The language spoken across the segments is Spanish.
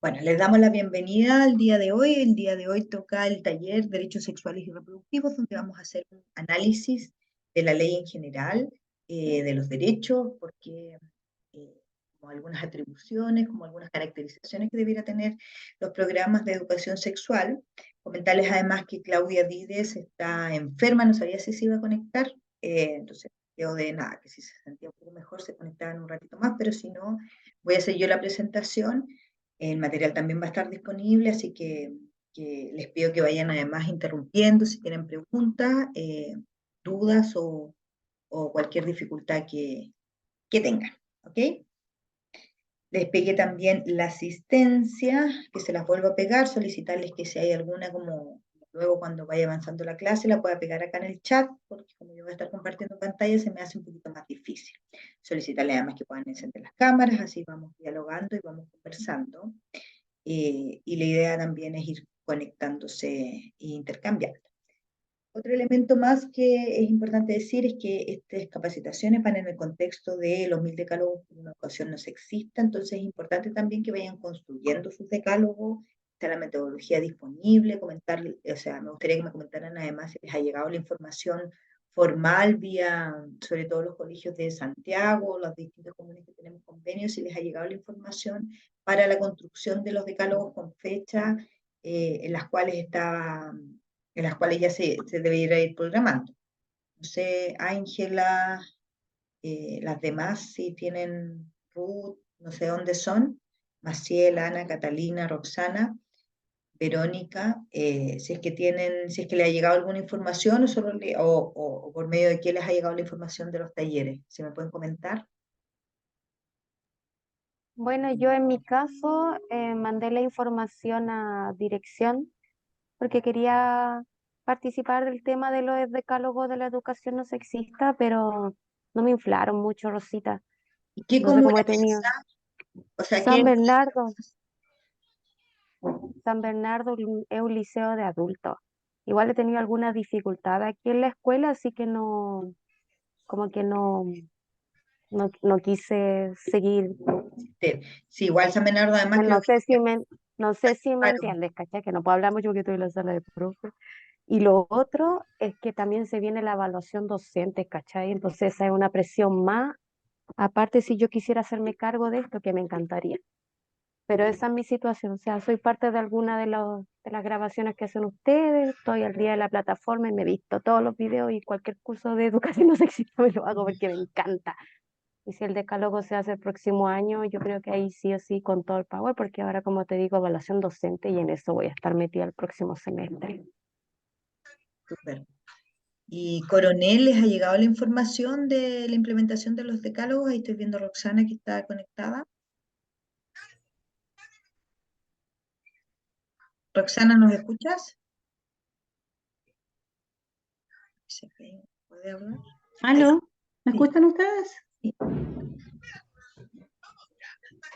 Bueno, les damos la bienvenida al día de hoy. El día de hoy toca el taller Derechos Sexuales y Reproductivos, donde vamos a hacer un análisis de la ley en general, de los derechos, porque como algunas atribuciones, como algunas caracterizaciones que debiera tener los programas de educación sexual. Comentarles además que Claudia Dides está enferma, no sabía si se iba a conectar, entonces quedó de nada, que si se sentía un poco mejor se conectaba en un ratito más, pero si no, voy a hacer yo la presentación. El material también va a estar disponible, así que les pido que vayan además interrumpiendo si tienen preguntas, dudas o cualquier dificultad que tengan. ¿Ok? Les pegué también la asistencia, que se las vuelvo a pegar, solicitarles que si hay alguna, como luego cuando vaya avanzando la clase, la pueda pegar acá en el chat, porque como yo voy a estar compartiendo pantalla, se me hace un poquito más difícil. Solicitarles además que puedan encender las cámaras, así vamos dialogando y vamos conversando. Y la idea también es ir conectándose e intercambiando. Otro elemento más que es importante decir es que estas capacitaciones van en el contexto de los 1000 decálogos por una educación no sexista, entonces es importante también que vayan construyendo sus decálogos, está la metodología disponible, comentar, o sea, me gustaría que me comentaran además si les ha llegado la información formal vía, sobre todo los colegios de Santiago, los distintos comunes que tenemos convenios, si les ha llegado la información para la construcción de los decálogos con fecha en las cuales ya se debería ir programando. No sé, Ángela, las demás, si tienen Ruth, no sé dónde son, Maciel, Ana, Catalina, Roxana, Verónica, si es que tienen, si es que le ha llegado alguna información o por medio de qué les ha llegado la información de los talleres, si me pueden comentar. Bueno, yo en mi caso mandé la información a dirección porque quería participar del tema de los decálogos de la educación no sexista, pero no me inflaron mucho, Rosita. ¿Y qué Entonces, comuna como he es tenido esa? O sea, San Bernardo, San Bernardo es un liceo de adultos. Igual he tenido algunas dificultades aquí en la escuela, así que no, como que no quise seguir. sí, igual San Bernardo además Bueno, creo que, no sé si me claro, entiendes, ¿cachai? Que no puedo hablar mucho porque estoy en la sala de profe. Y lo otro es que también se viene la evaluación docente, ¿cachai? Entonces esa es una presión más. Aparte, si yo quisiera hacerme cargo de esto, que me encantaría. Pero esa es mi situación. O sea, soy parte de alguna de las grabaciones que hacen ustedes, estoy al día de la plataforma y me he visto todos los videos y cualquier curso de educación no sexista me lo hago porque me encanta. Y si el decálogo se hace el próximo año, yo creo que ahí sí o sí con todo el power, porque ahora, como te digo, evaluación docente y en eso voy a estar metida el próximo semestre. súper. ¿Y Coronel les ha llegado la información de la implementación de los decálogos? Ahí estoy viendo a Roxana que está conectada. Roxana, ¿nos escuchas? ¿Puede hablar? Ahí, ¿Aló? ¿Me sí, escuchan ustedes? sí,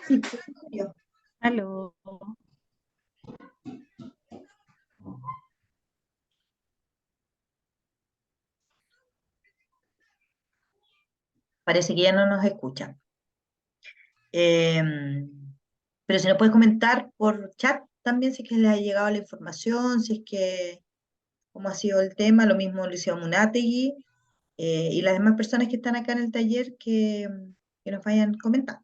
sí, te escucho yo. ¿Aló? Parece que ya no nos escucha. Pero si nos puedes comentar por chat también si es que les ha llegado la información, si es que cómo ha sido el tema, lo mismo Liceo Munátegui, y las demás personas que están acá en el taller que nos vayan comentando.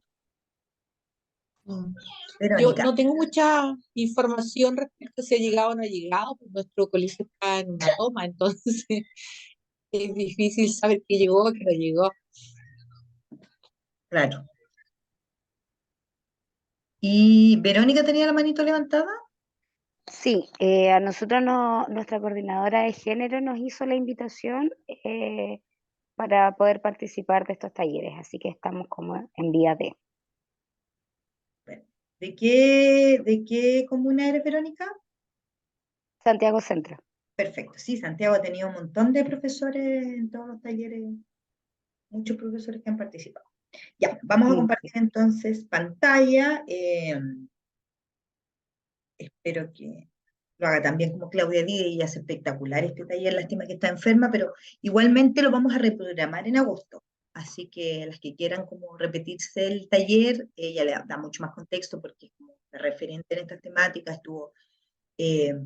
Mm. Yo Verónica. no tengo mucha información respecto a si ha llegado o no ha llegado, porque nuestro colegio está en una toma, entonces es difícil saber qué llegó, qué no llegó. Claro. ¿Y Verónica tenía la manito levantada? Sí, a nosotros nuestra coordinadora de género nos hizo la invitación para poder participar de estos talleres, así que estamos como en vía de Bueno, ¿de qué comuna eres, Verónica? Santiago Centro. Perfecto. Sí, Santiago ha tenido un montón de profesores en todos los talleres, muchos profesores que han participado. Ya, vamos a Mm. compartir entonces pantalla. Espero que lo haga también como Claudia Díaz y hace espectacular este taller. Lástima que está enferma, pero igualmente lo vamos a reprogramar en agosto. Así que las que quieran como repetirse el taller, ella le da mucho más contexto porque es como la referente en estas temáticas,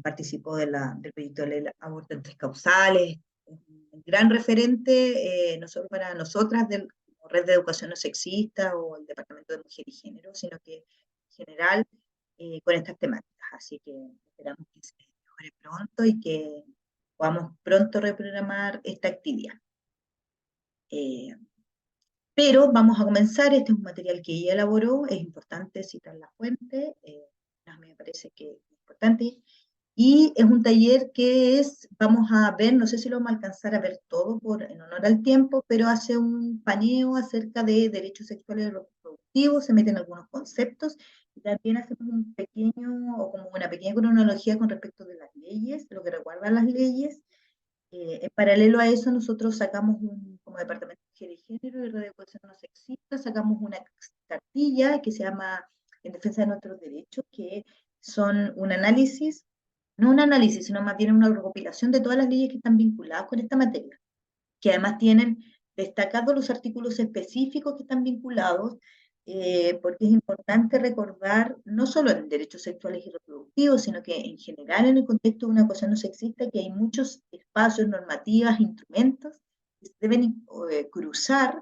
participó del proyecto de ley de aborto en 3 causales, un gran referente, no solo para nosotras del Red de Educación No Sexista o el Departamento de Mujer y Género, sino que en general con estas temáticas. Así que esperamos que se mejore pronto y que podamos pronto reprogramar esta actividad. Pero vamos a comenzar, este es un material que ella elaboró, es importante citar la fuente, me parece que es importante, y es un taller que vamos a ver, no sé si lo vamos a alcanzar a ver todo en honor al tiempo, pero hace un paneo acerca de derechos sexuales y reproductivos, se meten algunos conceptos, y también hacemos un pequeño, o como una pequeña cronología con respecto de las leyes, lo que recuerdan las leyes. En paralelo a eso, nosotros sacamos como Departamento de Mujer y Género y Red de Educación No Sexista, sacamos una cartilla que se llama En Defensa de Nuestros Derechos, que son un análisis, no un análisis, sino más bien una recopilación de todas las leyes que están vinculadas con esta materia, que además tienen destacados los artículos específicos que están vinculados, porque es importante recordar, no solo en derechos sexuales y reproductivos, sino que en general en el contexto de una cosa no sexista, que hay muchos espacios, normativas, instrumentos que se deben cruzar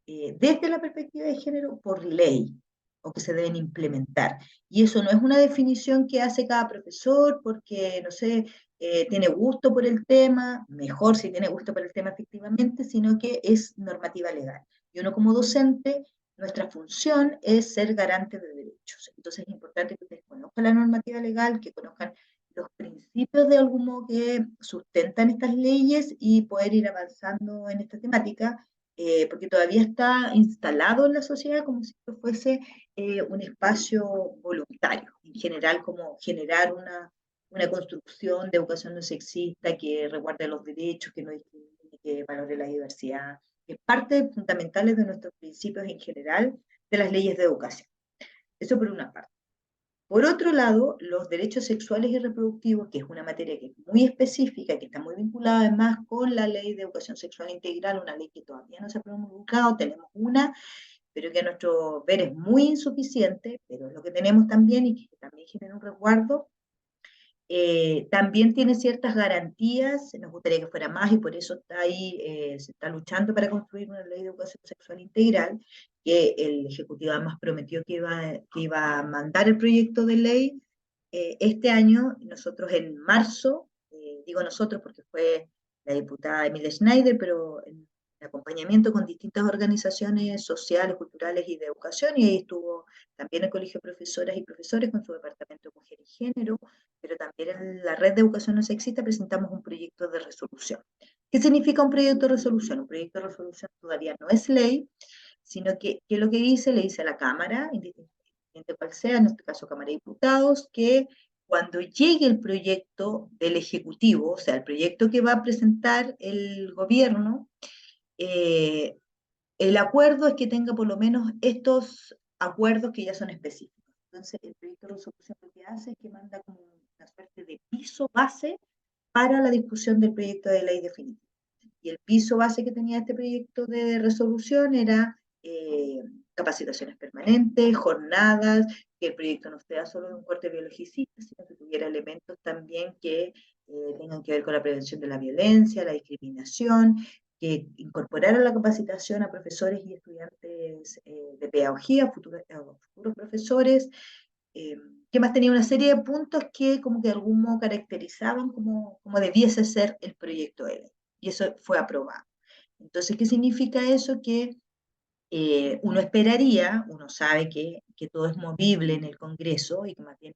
desde la perspectiva de género por ley, o que se deben implementar. Y eso no es una definición que hace cada profesor porque, no sé, tiene gusto por el tema, mejor si tiene gusto por el tema efectivamente, sino que es normativa legal. Y uno como docente, nuestra función es ser garante de derechos. Entonces es importante que ustedes conozcan la normativa legal, que conozcan los principios de algún modo que sustentan estas leyes y poder ir avanzando en esta temática, porque todavía está instalado en la sociedad como si esto fuese un espacio voluntario, en general como generar una construcción de educación no sexista que resguarde los derechos, que no discrimine, que valore la diversidad, que es parte fundamental de nuestros principios en general de las leyes de educación. Eso por una parte. Por otro lado, los derechos sexuales y reproductivos, que es una materia que es muy específica, que está muy vinculada además con la Ley de Educación Sexual Integral, una ley que todavía no se ha promulgado, tenemos una, pero que a nuestro ver es muy insuficiente, pero es lo que tenemos también y que también genera un resguardo. También tiene ciertas garantías, nos gustaría que fuera más y por eso está ahí, se está luchando para construir una ley de educación sexual integral, que el Ejecutivo además prometió que iba a mandar el proyecto de ley este año. Nosotros en marzo, digo nosotros porque fue la diputada Emilia Schneider, pero en acompañamiento con distintas organizaciones sociales, culturales y de educación, y ahí estuvo también el Colegio de Profesoras y Profesores con su departamento de Mujer y Género, pero también en la Red de Educación No Sexista presentamos un proyecto de resolución. ¿Qué significa un proyecto de resolución? Un proyecto de resolución todavía no es ley, sino que lo que dice, le dice a la Cámara, independientemente cual sea, en este caso Cámara de Diputados, que cuando llegue el proyecto del Ejecutivo, o sea, el proyecto que va a presentar el gobierno, el acuerdo es que tenga por lo menos estos acuerdos que ya son específicos. Entonces, el proyecto de resolución lo que hace es que manda como una suerte de piso base para la discusión del proyecto de ley definitivo. Y el piso base que tenía este proyecto de resolución era capacitaciones permanentes, jornadas, que el proyecto no sea solo de un corte biologicista, sino que tuviera elementos también que tengan que ver con la prevención de la violencia, la discriminación, que incorporara la capacitación a profesores y estudiantes de pedagogía, futuros profesores, que más tenía una serie de puntos que como que de algún modo caracterizaban como debiese ser el proyecto de ley. Y eso fue aprobado. Entonces, ¿qué significa eso? Que uno esperaría, uno sabe que todo es movible en el Congreso y que más bien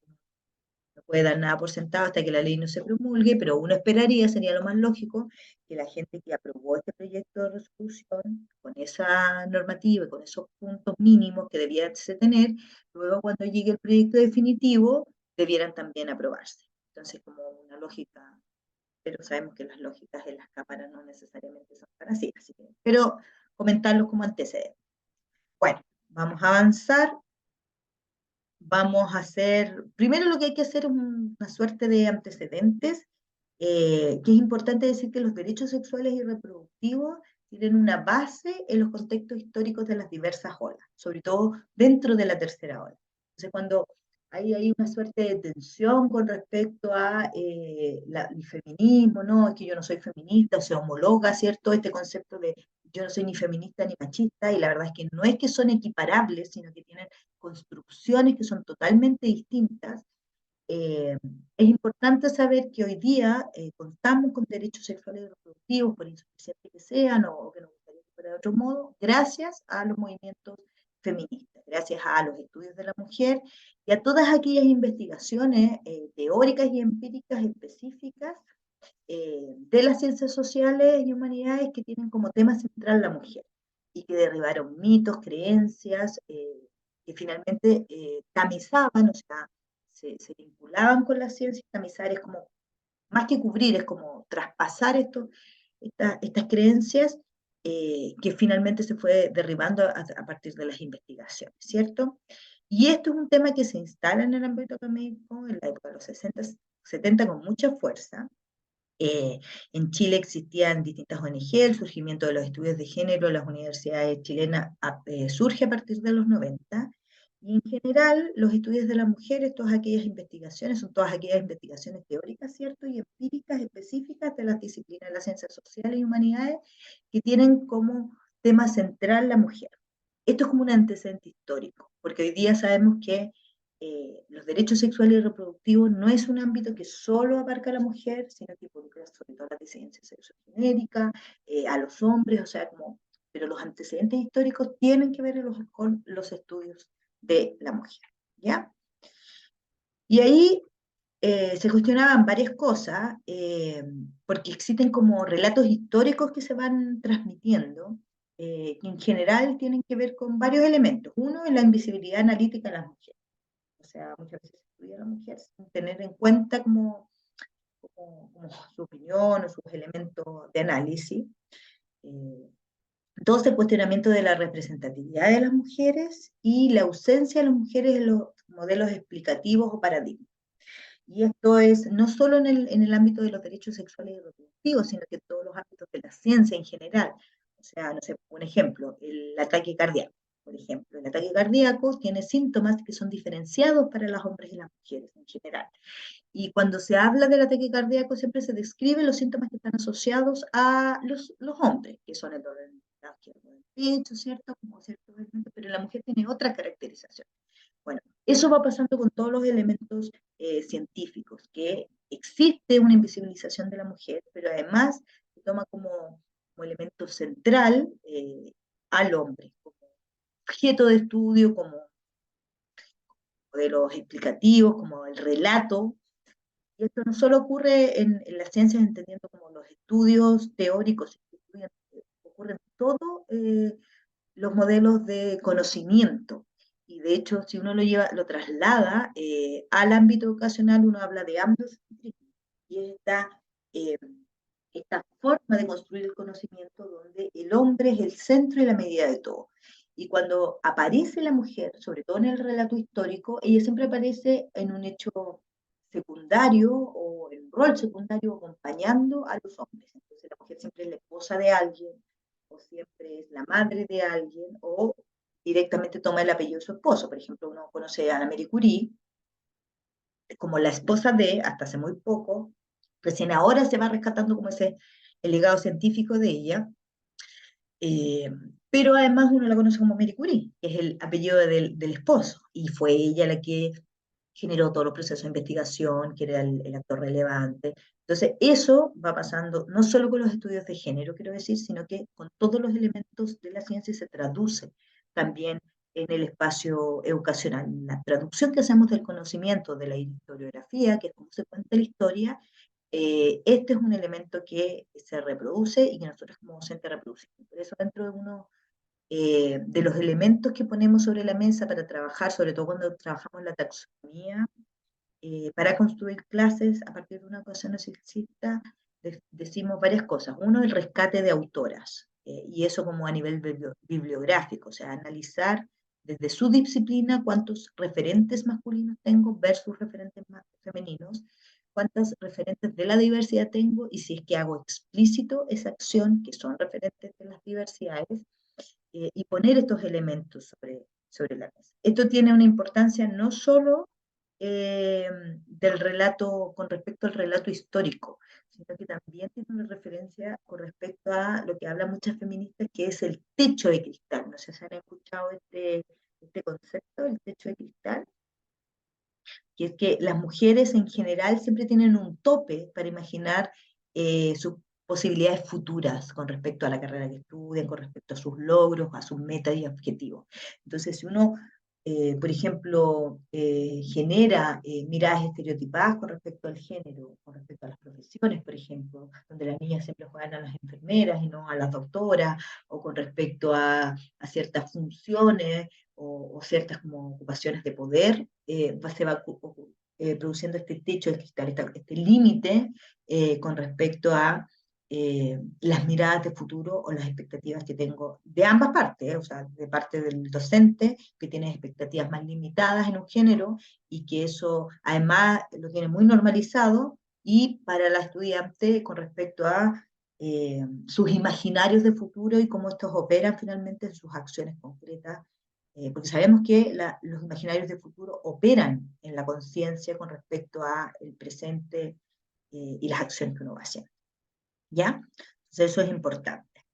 no puede dar nada por sentado hasta que la ley no se promulgue, pero uno esperaría, sería lo más lógico, que la gente que aprobó este proyecto de resolución, con esa normativa y con esos puntos mínimos que debiese tener, luego cuando llegue el proyecto definitivo, debieran también aprobarse. Entonces, como una lógica, pero sabemos que las lógicas de las cámaras no necesariamente son tan así que, pero comentarlos como antecedentes. Bueno, vamos a avanzar. Vamos a hacer, primero lo que hay que hacer es una suerte de antecedentes, que es importante decir que los derechos sexuales y reproductivos tienen una base en los contextos históricos de las diversas olas, sobre todo dentro de la tercera ola. Entonces, cuando hay una suerte de tensión con respecto a el feminismo, ¿no? Es que yo no soy feminista, se homologa, ¿cierto? Este concepto de yo no soy ni feminista ni machista, y la verdad es que no es que son equiparables, sino que tienen construcciones que son totalmente distintas. Eh, es importante saber que hoy día contamos con derechos sexuales y reproductivos, por insuficientes que sean o que nos gustaría que fuera de otro modo, gracias a los movimientos feministas, gracias a los estudios de la mujer y a todas aquellas investigaciones teóricas y empíricas específicas de las ciencias sociales y humanidades que tienen como tema central la mujer y que derribaron mitos, creencias, que finalmente tamizaban, o sea, se vinculaban con la ciencia. Tamizar es como, más que cubrir, es como traspasar estas creencias que finalmente se fue derribando a partir de las investigaciones, ¿cierto? Y esto es un tema que se instala en el ámbito académico en la época de los 60, 70 con mucha fuerza. En Chile existían distintas ONG, el surgimiento de los estudios de género en las universidades chilenas surge a partir de los 90, y en general los estudios de las mujeres, todas aquellas investigaciones, son todas aquellas investigaciones teóricas, ¿cierto? Y empíricas específicas de las disciplinas de las ciencias sociales y humanidades que tienen como tema central la mujer. Esto es como un antecedente histórico, porque hoy día sabemos que los derechos sexuales y reproductivos no es un ámbito que solo abarca a la mujer, sino que involucra sobre todo a la disidencia sexogenérica, a los hombres, o sea, como, pero los antecedentes históricos tienen que ver con los estudios de la mujer, ¿ya? Y ahí se cuestionaban varias cosas, porque existen como relatos históricos que se van transmitiendo, que en general tienen que ver con varios elementos. Uno es la invisibilidad analítica de las mujeres. O sea, muchas veces se estudia a la mujer sin tener en cuenta como su opinión o sus elementos de análisis. Eh, Dos, el cuestionamiento de la representatividad de las mujeres y la ausencia de las mujeres en los modelos explicativos o paradigmas. Y esto es no solo en el ámbito de los derechos sexuales y reproductivos, sino que en todos los ámbitos de la ciencia en general. O sea, no sé, un ejemplo, el ataque cardíaco. Por ejemplo, el ataque cardíaco tiene síntomas que son diferenciados para los hombres y las mujeres en general. Y cuando se habla del ataque cardíaco, siempre se describen los síntomas que están asociados a los hombres, que son el dolor en el pecho, ¿cierto? Como cierto, pero la mujer tiene otra caracterización. Bueno, eso va pasando con todos los elementos científicos, que existe una invisibilización de la mujer, pero además se toma como elemento central al hombre, como objeto de estudio, como modelos explicativos, como el relato. Y esto no solo ocurre en las ciencias, entendiendo como los estudios teóricos, ocurre en todos los modelos de conocimiento. Y de hecho, si uno lo traslada al ámbito educacional, uno habla de ambiocentrismo. Y es esta forma de construir el conocimiento donde el hombre es el centro y la medida de todo. Y cuando aparece la mujer, sobre todo en el relato histórico, ella siempre aparece en un hecho secundario o en un rol secundario acompañando a los hombres. Entonces la mujer siempre es la esposa de alguien, o siempre es la madre de alguien, o directamente toma el apellido de su esposo. Por ejemplo, uno conoce a Ana Marie Curie como la esposa de, hasta hace muy poco, recién ahora se va rescatando como el legado científico de ella, eh, pero además uno la conoce como Marie Curie, que es el apellido del esposo, y fue ella la que generó todos los procesos de investigación, que era el actor relevante. Entonces, eso va pasando no solo con los estudios de género, quiero decir, sino que con todos los elementos de la ciencia, y se traduce también en el espacio educacional. La traducción que hacemos del conocimiento de la historiografía, que es cómo se cuenta la historia, este es un elemento que se reproduce y que nosotros como docentes reproducimos. Por eso, dentro de uno de los elementos que ponemos sobre la mesa para trabajar, sobre todo cuando trabajamos la taxonomía, para construir clases a partir de una ecuación sexista, decimos varias cosas. Uno, el rescate de autoras, y eso como a nivel bibliográfico, o sea, analizar desde su disciplina cuántos referentes masculinos tengo versus referentes más femeninos, cuántas referentes de la diversidad tengo, y si es que hago explícito esa acción, que son referentes de las diversidades, y poner estos elementos sobre la mesa. Esto tiene una importancia no solo del relato, con respecto al relato histórico, sino que también tiene una referencia con respecto a lo que hablan muchas feministas, que es el techo de cristal. No sé si han escuchado este concepto, el techo de cristal, que es que las mujeres en general siempre tienen un tope para imaginar sus posibilidades futuras con respecto a la carrera que estudian, con respecto a sus logros, a sus metas y objetivos. Entonces, si uno, por ejemplo, genera miradas estereotipadas con respecto al género, con respecto a las profesiones, por ejemplo, donde las niñas siempre juegan a las enfermeras y no a las doctoras, o con respecto a ciertas funciones, o ciertas como ocupaciones de poder, se va produciendo este techo de cristal, este límite con respecto a las miradas de futuro o las expectativas que tengo de ambas partes, o sea, de parte del docente, que tiene expectativas más limitadas en un género y que eso además lo tiene muy normalizado, y para la estudiante con respecto a sus imaginarios de futuro y cómo estos operan finalmente en sus acciones concretas, porque sabemos que los imaginarios de futuro operan en la conciencia con respecto al presente y las acciones que uno va haciendo. ¿Ya? Entonces eso es importante.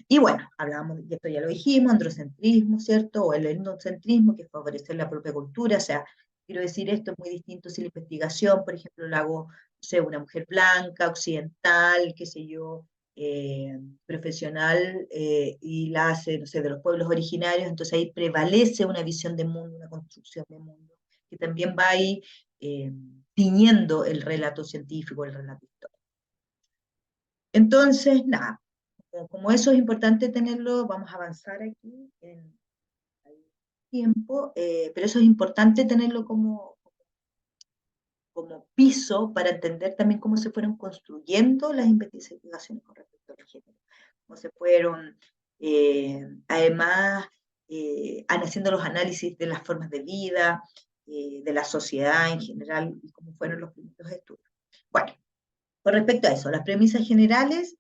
Y bueno, hablábamos, y esto ya lo dijimos, androcentrismo, ¿cierto? O el endocentrismo, que es favorecer la propia cultura. O sea, quiero decir, esto es muy distinto si la investigación, por ejemplo, la hago, no sé, una mujer blanca, occidental, qué sé yo, profesional, y la hace, no sé, de los pueblos originarios. Entonces ahí prevalece una visión de mundo, una construcción de mundo, que también va ahí tiñendo el relato científico, el relato histórico. Entonces, nada, como eso es importante tenerlo, vamos a avanzar aquí en el tiempo, pero eso es importante tenerlo como piso para entender también cómo se fueron construyendo las investigaciones con respecto al género, cómo se fueron, además, haciendo los análisis de las formas de vida, de la sociedad en general, y cómo fueron los primeros estudios. Bueno, con respecto a eso, las premisas generales,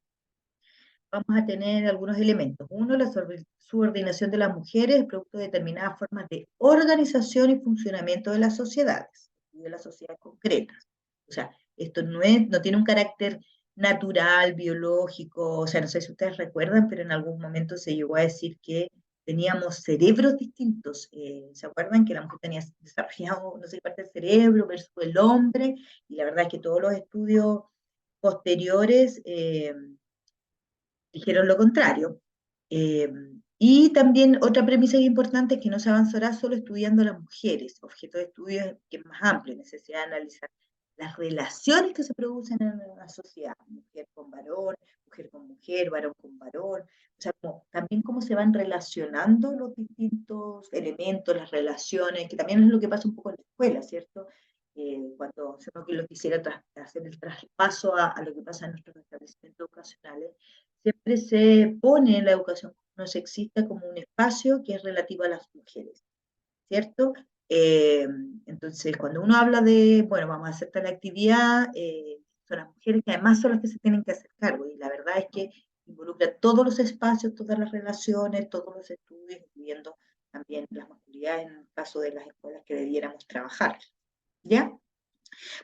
vamos a tener algunos elementos. Uno, la subordinación de las mujeres producto de determinadas formas de organización y funcionamiento de las sociedades, y de las sociedades concretas. O sea, esto no tiene un carácter natural, biológico, o sea, no sé si ustedes recuerdan, pero en algún momento se llegó a decir que teníamos cerebros distintos. ¿Se acuerdan que la mujer tenía desarrollado, no sé, parte del cerebro versus el hombre? Y la verdad es que todos los estudios posteriores dijeron lo contrario. Eh, y también otra premisa importante es que no se avanzará solo estudiando a las mujeres, objeto de estudio que es más amplio, necesidad de analizar las relaciones que se producen en la sociedad, mujer con varón, mujer con mujer, varón con varón, o sea, también cómo se van relacionando los distintos elementos, las relaciones, que también es lo que pasa un poco en la escuela, ¿cierto? Cuando uno que lo quisiera hacer el traspaso a lo que pasa en nuestros establecimientos educacionales, siempre se pone en la educación no sexista como un espacio que es relativo a las mujeres, ¿cierto? Entonces, cuando uno habla de, bueno, vamos a hacer tal actividad, son las mujeres que además son las que se tienen que hacer cargo, y la verdad es que involucra todos los espacios, todas las relaciones, todos los estudios, incluyendo también las masculinidades en el caso de las escuelas que debiéramos trabajar, ¿ya?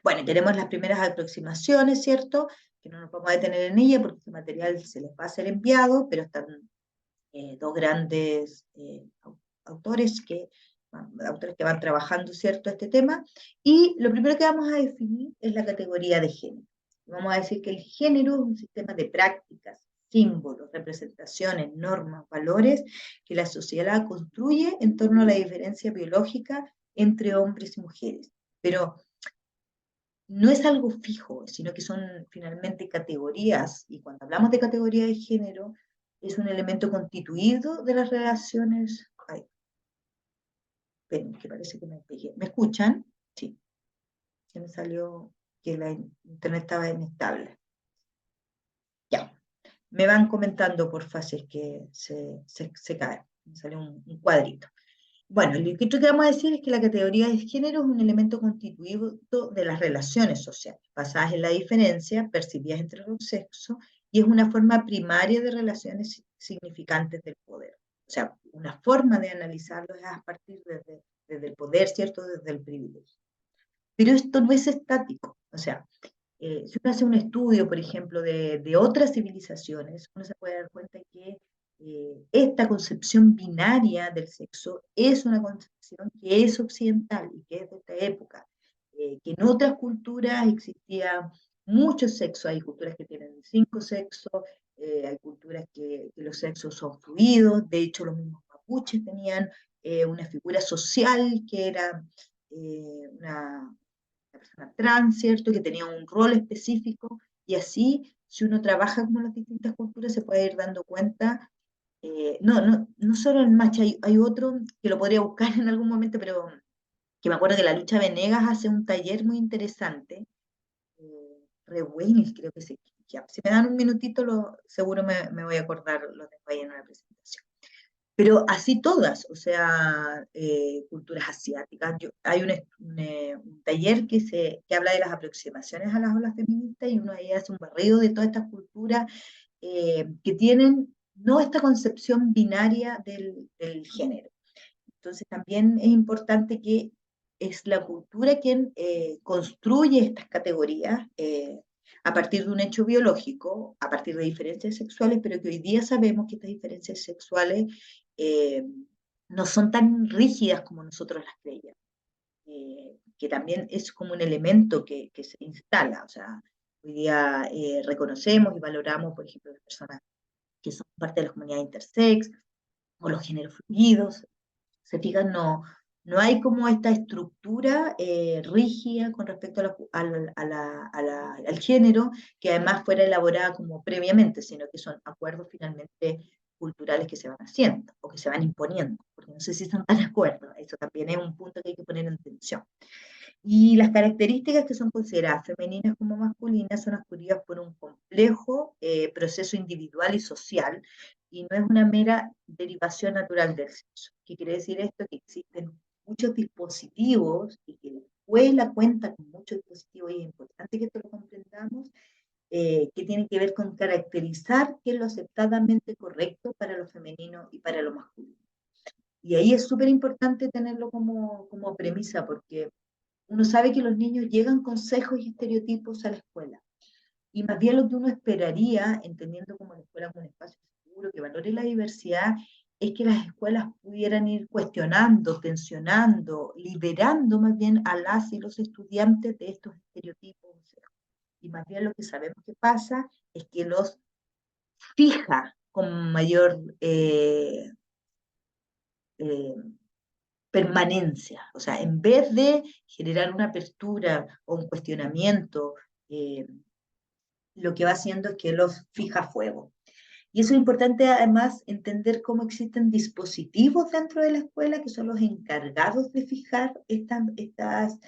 Bueno, tenemos las primeras aproximaciones, ¿cierto? Que no nos vamos a detener en ella porque este material se les va a ser enviado, pero están dos grandes autores autores que van trabajando, ¿cierto?, este tema. Y lo primero que vamos a definir es la categoría de género. Vamos a decir que el género es un sistema de prácticas, símbolos, representaciones, normas, valores que la sociedad construye en torno a la diferencia biológica entre hombres y mujeres. Pero no es algo fijo, sino que son finalmente categorías, y cuando hablamos de categoría de género, es un elemento constituido de las relaciones. Ay, esperen, que parece que me pegué. ¿Me escuchan? Sí, se me salió que la internet estaba inestable. Ya, me van comentando por fases que se cae, me salió un cuadrito. Bueno, lo que vamos a decir es que la categoría de género es un elemento constituido de las relaciones sociales, basadas en la diferencia percibidas entre los sexos, y es una forma primaria de relaciones significantes del poder. O sea, una forma de analizarlo es a partir desde el poder, ¿cierto? Desde el privilegio. Pero esto no es estático, o sea, si uno hace un estudio, por ejemplo, de otras civilizaciones, uno se puede dar cuenta que esta concepción binaria del sexo es una concepción que es occidental y que es de esta época, que en otras culturas existía muchos sexos, hay culturas que tienen 5 sexos, hay culturas que los sexos son fluidos, de hecho los mismos mapuches tenían una figura social que era una persona trans, ¿cierto? Que tenía un rol específico, y así, si uno trabaja con las distintas culturas, se puede ir dando cuenta, no solo en Macha, hay otro que lo podría buscar en algún momento, pero que me acuerdo que la Lucha Venegas hace un taller muy interesante, Rewenis, creo que se llama. Si me dan un minutito, seguro me voy a acordar, lo tengo ahí en una presentación. Pero así todas, o sea, culturas asiáticas. Hay un taller que habla de las aproximaciones a las olas feministas y uno ahí hace un barrido de todas estas culturas que tienen no esta concepción binaria del género. Entonces también es importante que es la cultura quien construye estas categorías a partir de un hecho biológico, a partir de diferencias sexuales, pero que hoy día sabemos que estas diferencias sexuales eh, no son tan rígidas como nosotros las creíamos, que también es como un elemento que se instala. O sea, hoy día reconocemos y valoramos, por ejemplo, las personas que son parte de la comunidad intersex o los géneros fluidos. Se fijan, no hay como esta estructura rígida con respecto al género, que además fuera elaborada como previamente, sino que son acuerdos finalmente culturales que se van haciendo o que se van imponiendo, porque no sé si están tan de acuerdo, eso también es un punto que hay que poner en tensión. Y las características que son consideradas femeninas como masculinas son adquiridas por un complejo proceso individual y social, y no es una mera derivación natural del sexo. ¿Qué quiere decir esto? Que existen muchos dispositivos y que la escuela cuenta con muchos dispositivos, y es importante que esto lo comprendamos, que tienen que ver con caracterizar qué es lo aceptadamente correcto para lo femenino y para lo masculino. Y ahí es súper importante tenerlo como premisa, porque uno sabe que los niños llegan con sesgos y estereotipos a la escuela. Y más bien lo que uno esperaría, entendiendo como la escuela como un espacio seguro que valore la diversidad, es que las escuelas pudieran ir cuestionando, tensionando, liberando más bien a las y los estudiantes de estos estereotipos. Y más bien lo que sabemos que pasa es que los fija con mayor eh, permanencia. O sea, en vez de generar una apertura o un cuestionamiento, eh, lo que va haciendo es que los fija a fuego. Y eso es importante además entender cómo existen dispositivos dentro de la escuela que son los encargados de fijar estas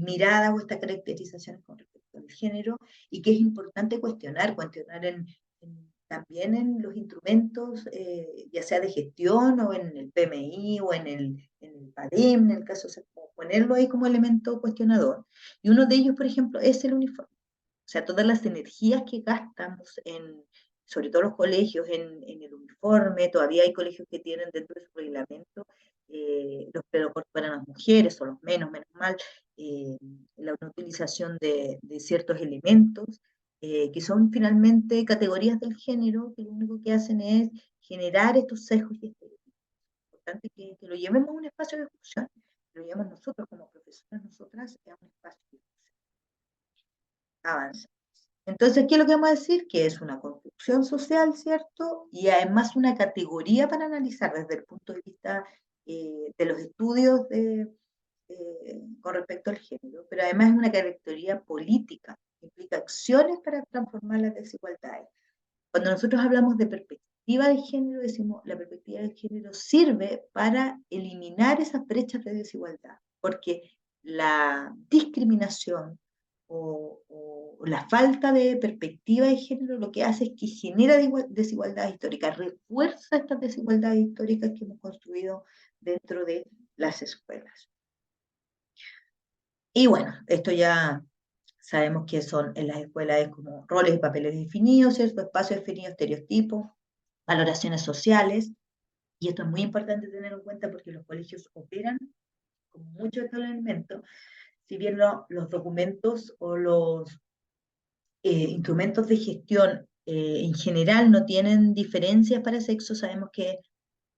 miradas o estas caracterizaciones con respecto al género, y que es importante cuestionar también en los instrumentos, ya sea de gestión o en el PMI o en el PADEM, en el caso de ponerlo ahí como elemento cuestionador. Y uno de ellos, por ejemplo, es el uniforme. O sea, todas las energías que gastamos sobre todo los colegios, en el uniforme. Todavía hay colegios que tienen dentro de su reglamento los pelos cortos para las mujeres, o los menos mal, la no utilización de ciertos elementos, que son finalmente categorías del género, que lo único que hacen es generar estos sesgos y estereotipos. Es importante que lo llevemos a un espacio de discusión, que lo llevemos nosotros como profesoras, nosotras, a un espacio de discusión. Avanza. Entonces, ¿qué es lo que vamos a decir? Que es una construcción social, ¿cierto? Y además una categoría para analizar desde el punto de vista de los estudios con respecto al género, pero además es una categoría política, que implica acciones para transformar las desigualdades. Cuando nosotros hablamos de perspectiva de género, decimos la perspectiva de género sirve para eliminar esas brechas de desigualdad, porque la discriminación o la falta de perspectiva de género lo que hace es que genera desigualdades históricas, refuerza estas desigualdades históricas que hemos construido dentro de las escuelas. Y bueno, esto ya sabemos que son en las escuelas como roles y papeles definidos, ¿cierto? Espacios definidos, estereotipos, valoraciones sociales, y esto es muy importante tener en cuenta porque los colegios operan con muchos de estos elementos. si bien los documentos o los instrumentos de gestión en general no tienen diferencias para sexo, sabemos que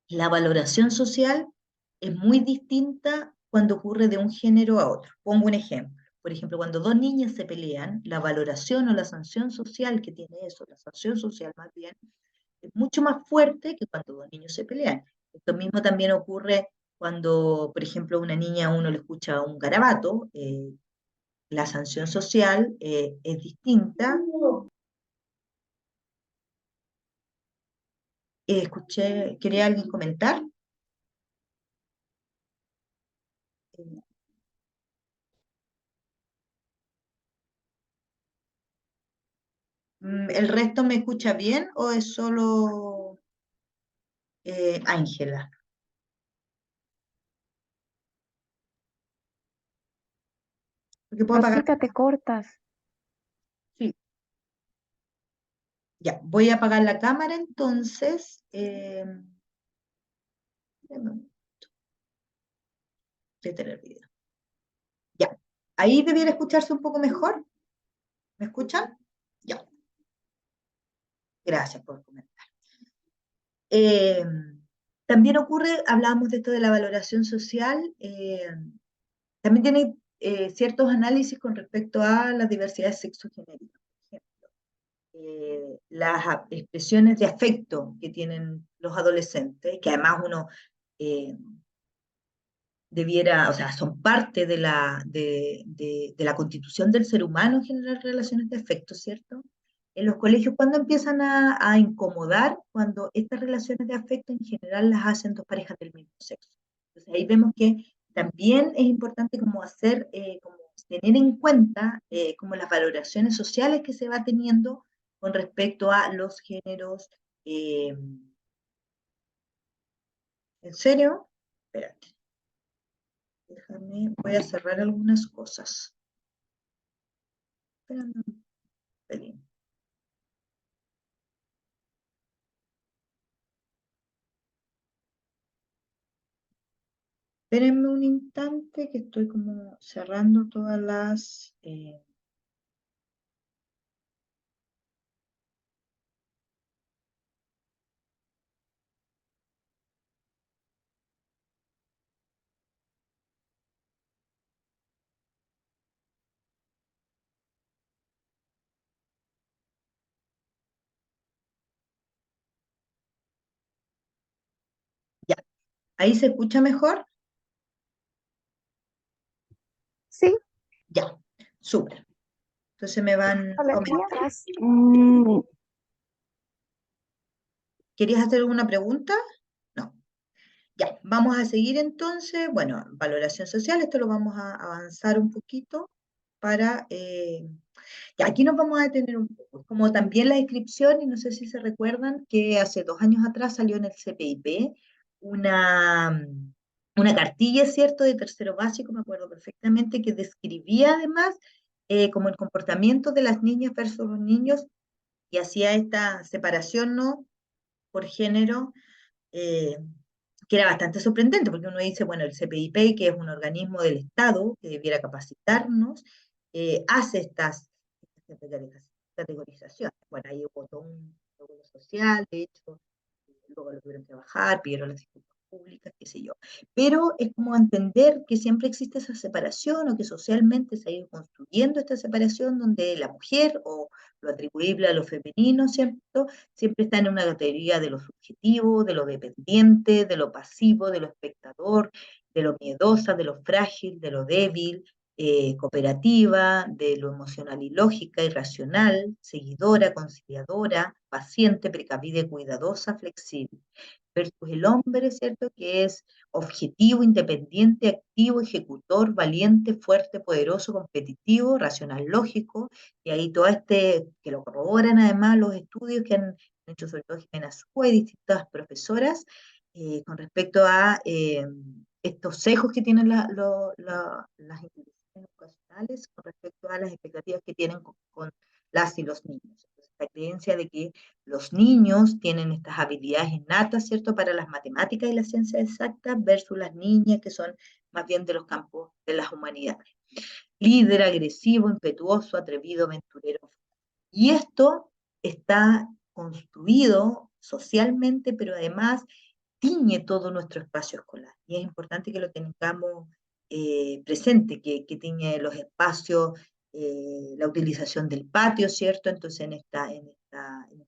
la valoración social es muy distinta cuando ocurre de un género a otro. Pongo un ejemplo. Por ejemplo, cuando dos niñas se pelean, la valoración o la sanción social que tiene eso, la sanción social más bien, es mucho más fuerte que cuando dos niños se pelean. Esto mismo también ocurre cuando, por ejemplo, a una niña uno le escucha un garabato, la sanción social es distinta. Escuché, ¿quería alguien comentar? ¿El resto me escucha bien o es solo Ángela? Porque puedo apagar. Rosita, te cortas. Sí, ya, voy a apagar la cámara entonces. Detener el video. Ya, ahí debiera escucharse un poco mejor. ¿Me escuchan? Ya, gracias por comentar. Eh, También ocurre, hablábamos de esto de la valoración social, también tiene ciertos análisis con respecto a las diversidades sexogenéricas. Por ejemplo, las expresiones de afecto que tienen los adolescentes, que además uno eh, debiera, o sea, son parte de la constitución del ser humano generar relaciones de afecto, ¿cierto? En los colegios, ¿cuándo empiezan a incomodar? Cuando estas relaciones de afecto en general las hacen dos parejas del mismo sexo. Entonces ahí vemos que también es importante como hacer, como tener en cuenta como las valoraciones sociales que se va teniendo con respecto a los géneros. eh, ¿En serio? Espérate, déjame, voy a cerrar algunas cosas. Espérame un pelín. Espérenme un instante que estoy como cerrando todas las... ya, ¿ahí se escucha mejor? Sí, Ya, súper. Entonces me van hola, comentando. tía. ¿Querías hacer alguna pregunta? No. Ya, vamos a seguir entonces. Bueno, valoración social, esto lo vamos a avanzar un poquito para... ya, aquí nos vamos a detener un poco. Como también la inscripción, y no sé si se recuerdan, que hace 2 años atrás salió en el CPIP una, una cartilla, ¿cierto?, de tercero básico, me acuerdo perfectamente, que describía además como el comportamiento de las niñas versus los niños y hacía esta separación, ¿no?, por género, eh, que era bastante sorprendente, porque uno dice, bueno, el CPIP, que es un organismo del Estado que debiera capacitarnos, hace estas categorizaciones. Bueno, ahí hubo todo un programa social, de hecho, luego lo tuvieron que bajar, pidieron las disculpas públicas, qué sé yo. Pero es como entender que siempre existe esa separación o que socialmente se ha ido construyendo esta separación donde la mujer o lo atribuible a lo femenino, ¿cierto? Siempre está en una categoría de lo subjetivo, de lo dependiente, de lo pasivo, de lo espectador, de lo miedosa, de lo frágil, de lo débil, cooperativa, de lo emocional y lógica, irracional, seguidora, conciliadora, paciente, precavida y cuidadosa, flexible. Versus el hombre, ¿cierto? Que es objetivo, independiente, activo, ejecutor, valiente, fuerte, poderoso, competitivo, racional, lógico, y ahí todo que lo corroboran además los estudios que han hecho sobre todo Jimena Súa y distintas profesoras, con respecto a estos sesgos que tienen las instituciones educacionales con respecto a las expectativas que tienen con las y los niños. Entonces, la creencia de que los niños tienen estas habilidades innatas, ¿cierto?, para las matemáticas y las ciencias exactas versus las niñas que son más bien de los campos de las humanidades. Líder, agresivo, impetuoso, atrevido, aventurero. Y esto está construido socialmente, pero además tiñe todo nuestro espacio escolar. Y es importante que lo tengamos presente, que tiñe los espacios, la utilización del patio, ¿cierto? Entonces, en esta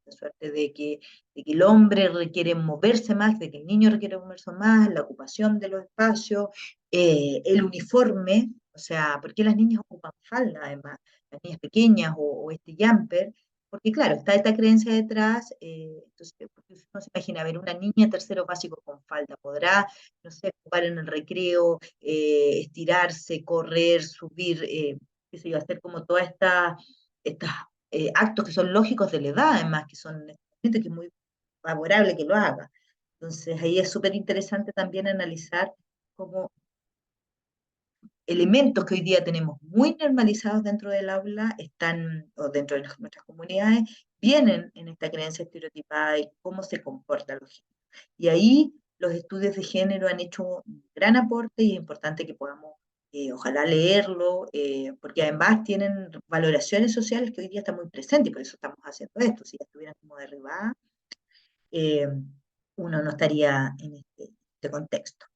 suerte de que el hombre requiere moverse más, de que el niño requiere moverse más, la ocupación de los espacios, el uniforme, o sea, ¿por qué las niñas ocupan falda, además? Las niñas pequeñas o este jumper, porque claro, está esta creencia detrás, entonces porque uno se imagina, ver una niña tercero básico con falda, podrá, no sé, jugar en el recreo, estirarse, correr, subir, qué sé yo, hacer como todas estas actos que son lógicos de la edad, además, que son gente que es muy favorable que lo haga. Entonces ahí es súper interesante también analizar cómo elementos que hoy día tenemos muy normalizados dentro del aula, están, o dentro de nuestras comunidades, vienen en esta creencia estereotipada y cómo se comportan los géneros. Y ahí los estudios de género han hecho un gran aporte y es importante que podamos, ojalá leerlo, porque además tienen valoraciones sociales que hoy día están muy presentes y por eso estamos haciendo esto. Si ya estuvieran como derribadas, eh, uno no estaría en este contexto.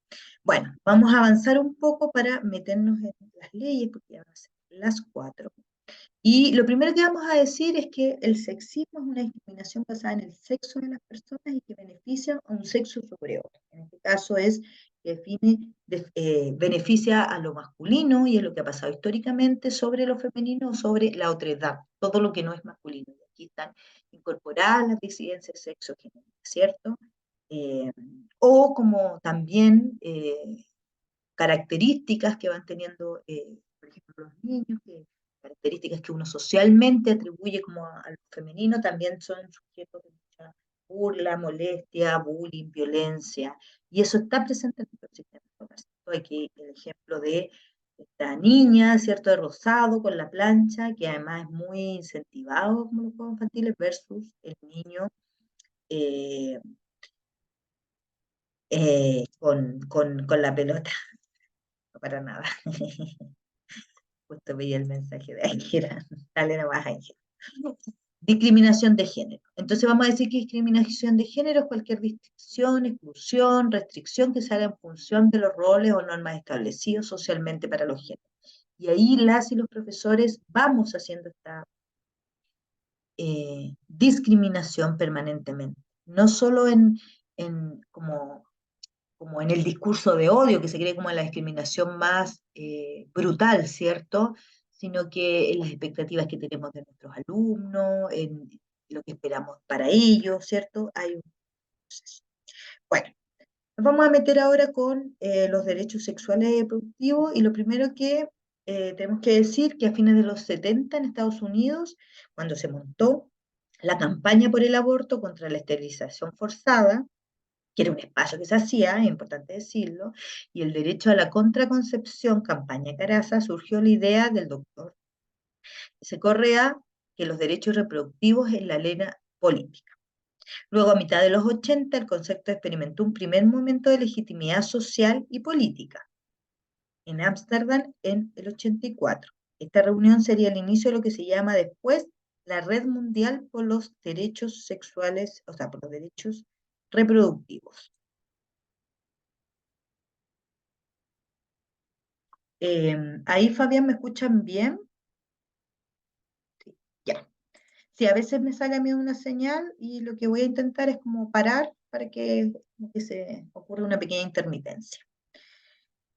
Bueno, vamos a avanzar un poco para meternos en las leyes, porque ya van a ser las 4. Y lo primero que vamos a decir es que el sexismo es una discriminación basada en el sexo de las personas y que beneficia a un sexo sobre otro. En este caso es que beneficia a lo masculino y es lo que ha pasado históricamente sobre lo femenino o sobre la otredad, todo lo que no es masculino. Y aquí están incorporadas las disidencias sexogenéricas, ¿cierto? Eh, o como también características que van teniendo, por ejemplo, los niños, características que uno socialmente atribuye como a lo femenino, también son sujetos de mucha burla, molestia, bullying, violencia, y eso está presente en nuestro sistema escolar. Aquí el ejemplo de esta niña, ¿cierto?, de rosado con la plancha, que además es muy incentivado como los juegos infantiles, versus el niño eh, con la pelota, no para nada. Justo veía el mensaje de Ángela. Dale nomás, Ángela. Discriminación de género. Entonces vamos a decir que discriminación de género es cualquier distinción, exclusión, restricción que se haga en función de los roles o normas establecidos socialmente para los géneros. Y ahí las y los profesores vamos haciendo esta discriminación permanentemente. No solo como en el discurso de odio, que se cree como la discriminación más brutal, ¿cierto? Sino que en las expectativas que tenemos de nuestros alumnos, en lo que esperamos para ellos, ¿cierto? Hay un proceso. Bueno, nos vamos a meter ahora con los derechos sexuales y reproductivos, y lo primero que tenemos que decir que a fines de los 70 en Estados Unidos, cuando se montó la campaña por el aborto contra la esterilización forzada, que era un espacio que se hacía, es importante decirlo, y el derecho a la contraconcepción, campaña Caraza, surgió la idea del doctor S. Correa que los derechos reproductivos en la arena política. Luego, a mitad de los 80, el concepto experimentó un primer momento de legitimidad social y política en Ámsterdam en el 84. Esta reunión sería el inicio de lo que se llama después la Red Mundial por los Derechos Sexuales, o sea, por los derechos reproductivos. Ahí, Fabián, ¿me escuchan bien? Sí, ya. Sí, a veces me sale a mí una señal y lo que voy a intentar es como parar para como que se ocurra una pequeña intermitencia.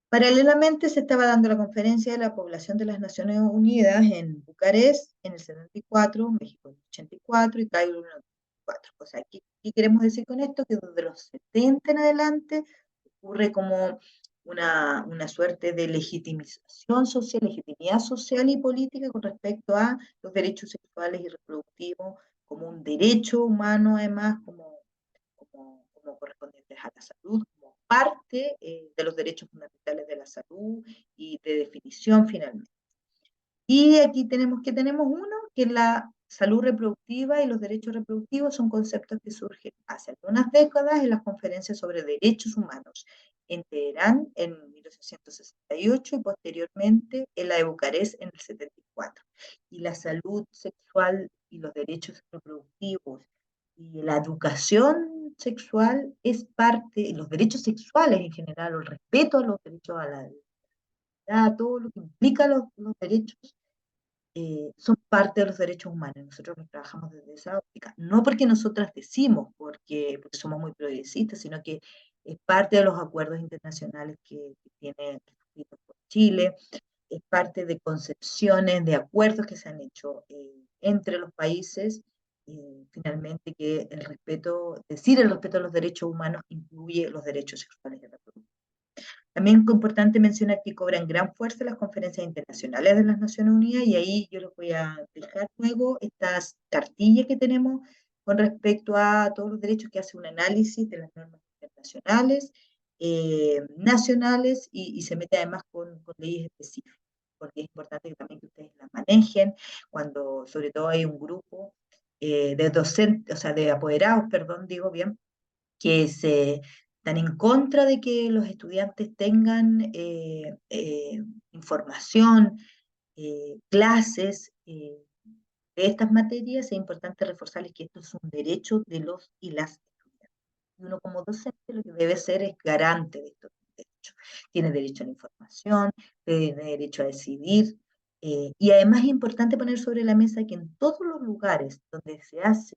Paralelamente se estaba dando la conferencia de la población de las Naciones Unidas en Bucarest en el 74, México en el 84 y Cairo en el 94. O sea, ¿qué queremos decir con esto? Que desde los 70 en adelante ocurre como una suerte de legitimización social, legitimidad social y política con respecto a los derechos sexuales y reproductivos como un derecho humano, además, como correspondientes a la salud, como parte de los derechos fundamentales de la salud y de definición finalmente. Y aquí tenemos uno, que es la salud reproductiva y los derechos reproductivos son conceptos que surgen hace algunas décadas en las conferencias sobre derechos humanos en Teherán en 1868 y posteriormente en la de Bucarest en el 74. Y la salud sexual y los derechos reproductivos y la educación sexual es parte, y los derechos sexuales en general, o el respeto a los derechos a la vida, todo lo que implica los derechos son parte de los derechos humanos. Nosotros trabajamos desde esa óptica, no porque nosotras decimos, porque somos muy progresistas, sino que es parte de los acuerdos internacionales que tiene Chile, es parte de concepciones, de acuerdos que se han hecho entre los países, finalmente que el respeto, decir el respeto a los derechos humanos incluye los derechos sexuales y reproductivos. También es importante mencionar que cobran gran fuerza las conferencias internacionales de las Naciones Unidas y ahí yo les voy a dejar luego estas cartillas que tenemos con respecto a todos los derechos que hace un análisis de las normas internacionales, nacionales y se mete además con leyes específicas, porque es importante que también que ustedes las manejen cuando sobre todo hay un grupo de docentes, o sea, de apoderados, perdón, digo bien, que se están en contra de que los estudiantes tengan información, clases de estas materias. Es importante reforzarles que esto es un derecho de los y las estudiantes. Y uno como docente lo que debe ser es garante de estos derechos. Tiene derecho a la información, tiene derecho a decidir. Y además es importante poner sobre la mesa que en todos los lugares donde se hace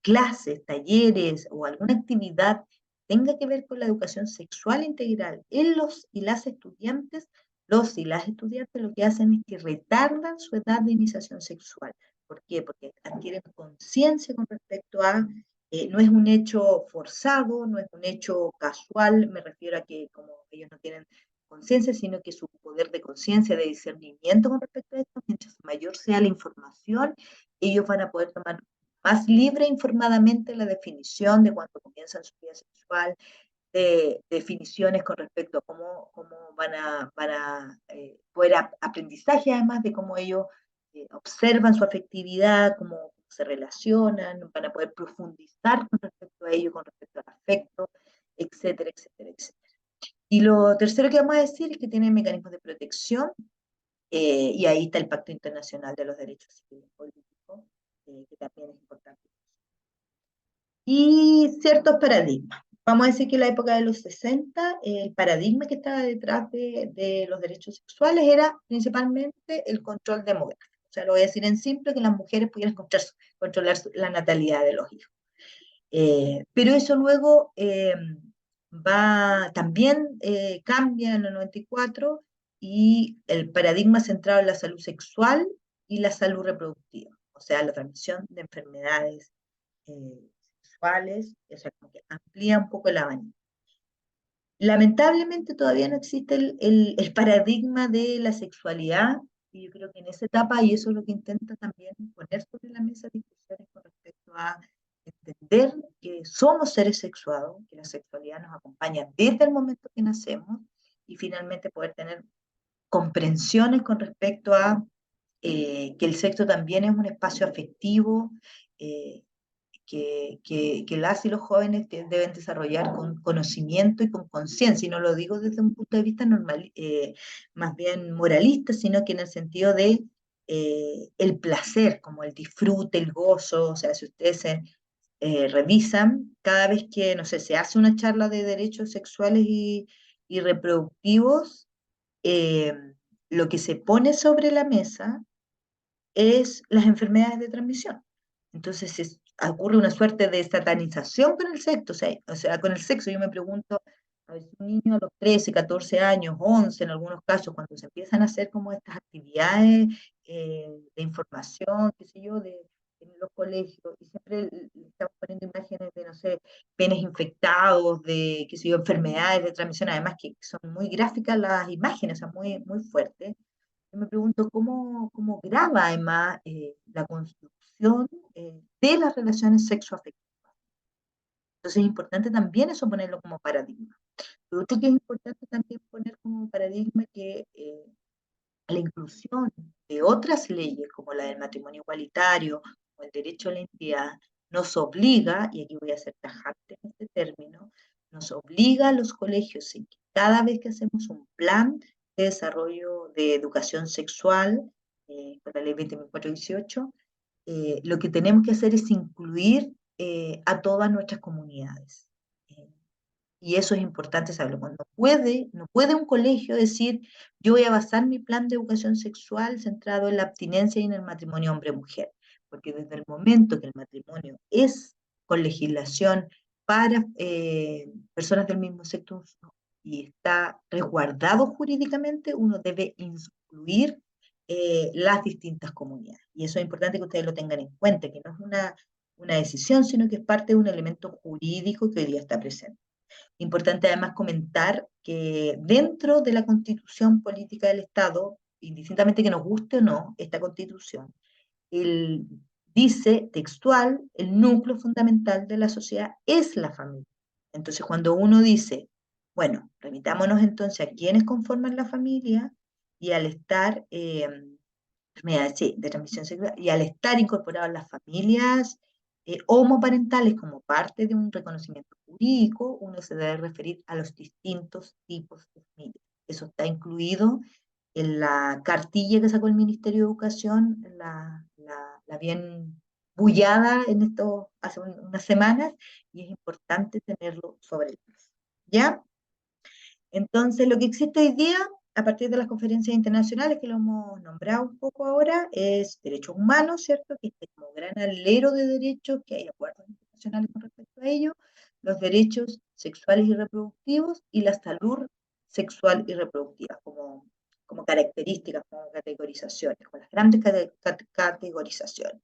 clases, talleres o alguna actividad tenga que ver con la educación sexual integral en los y las estudiantes, los y las estudiantes lo que hacen es que retardan su edad de iniciación sexual. ¿Por qué? Porque adquieren conciencia con respecto a, no es un hecho forzado, no es un hecho casual, me refiero a que como ellos no tienen conciencia, sino que su poder de conciencia, de discernimiento con respecto a esto, mientras mayor sea la información, ellos van a poder tomar más libre e informadamente la definición de cuando comienzan su vida sexual, de definiciones con respecto a cómo van a poder aprendizaje además de cómo ellos observan su afectividad, cómo se relacionan, van a poder profundizar con respecto a ello, con respecto al afecto, etcétera, etcétera, etcétera. Y lo tercero que vamos a decir es que tiene mecanismos de protección, y ahí está el Pacto Internacional de los Derechos Civiles y Políticos, que también es importante. Y ciertos paradigmas. Vamos a decir que en la época de los 60, el paradigma que estaba detrás de los derechos sexuales era principalmente el control demográfico. O sea, lo voy a decir en simple, que las mujeres pudieran controlar la natalidad de los hijos. Pero eso luego también cambia en el 94 y el paradigma centrado en la salud sexual y la salud reproductiva, o sea, la transmisión de enfermedades sexuales, o sea, como que amplía un poco el abanico. Lamentablemente todavía no existe el paradigma de la sexualidad, y yo creo que en esa etapa, y eso es lo que intenta también poner sobre la mesa discusiones con respecto a entender que somos seres sexuados, que la sexualidad nos acompaña desde el momento que nacemos, y finalmente poder tener comprensiones con respecto a que el sexo también es un espacio afectivo, eh, que las y los jóvenes deben desarrollar con conocimiento y con conciencia, y no lo digo desde un punto de vista normal, más bien moralista, sino que en el sentido de el placer, como el disfrute, el gozo. O sea, si ustedes se revisan, cada vez que, no sé, se hace una charla de derechos sexuales y reproductivos, eh, lo que se pone sobre la mesa es las enfermedades de transmisión. Entonces ocurre una suerte de satanización con el sexo, o sea, con el sexo. Yo me pregunto, a ver, si un niño a los 13, 14 años, 11 en algunos casos, cuando se empiezan a hacer como estas actividades de información, qué sé yo, en los colegios, y siempre le estamos poniendo imágenes de, no sé, penes infectados, de, qué sé yo, enfermedades de transmisión, además que son muy gráficas las imágenes, o sea, muy, muy fuertes. Yo me pregunto cómo graba además la construcción de las relaciones sexoafectivas. Entonces es importante también eso ponerlo como paradigma. Lo otro que es importante también poner como paradigma que a la inclusión de otras leyes, como la del matrimonio igualitario o el derecho a la identidad, nos obliga, y aquí voy a ser tajante en este término, nos obliga a los colegios en que cada vez que hacemos un plan de desarrollo de educación sexual, con la ley 20.418, lo que tenemos que hacer es incluir a todas nuestras comunidades. Y eso es importante saberlo. No puede un colegio decir, yo voy a basar mi plan de educación sexual centrado en la abstinencia y en el matrimonio hombre-mujer, porque desde el momento que el matrimonio es con legislación para personas del mismo sexo y está resguardado jurídicamente, uno debe incluir las distintas comunidades. Y eso es importante que ustedes lo tengan en cuenta, que no es una decisión, sino que es parte de un elemento jurídico que hoy día está presente. Importante además comentar que dentro de la Constitución Política del Estado, indistintamente que nos guste o no esta Constitución, el, dice textual, el núcleo fundamental de la sociedad es la familia. Entonces, cuando uno dice, bueno, remitámonos entonces a quienes conforman la familia y al estar, sí, de transmisión sexual, y al estar incorporadas las familias homoparentales como parte de un reconocimiento jurídico, uno se debe referir a los distintos tipos de familia. Eso está incluido en la cartilla que sacó el Ministerio de Educación, la bien bullada en esto hace unas semanas, y es importante tenerlo sobre el piso. ¿Ya? Entonces, lo que existe hoy día, a partir de las conferencias internacionales, que lo hemos nombrado un poco ahora, es derechos humanos, ¿cierto? Que es como gran alero de derechos, que hay acuerdos internacionales con respecto a ello, los derechos sexuales y reproductivos y la salud sexual y reproductiva, como características, como categorizaciones, con las grandes categorizaciones.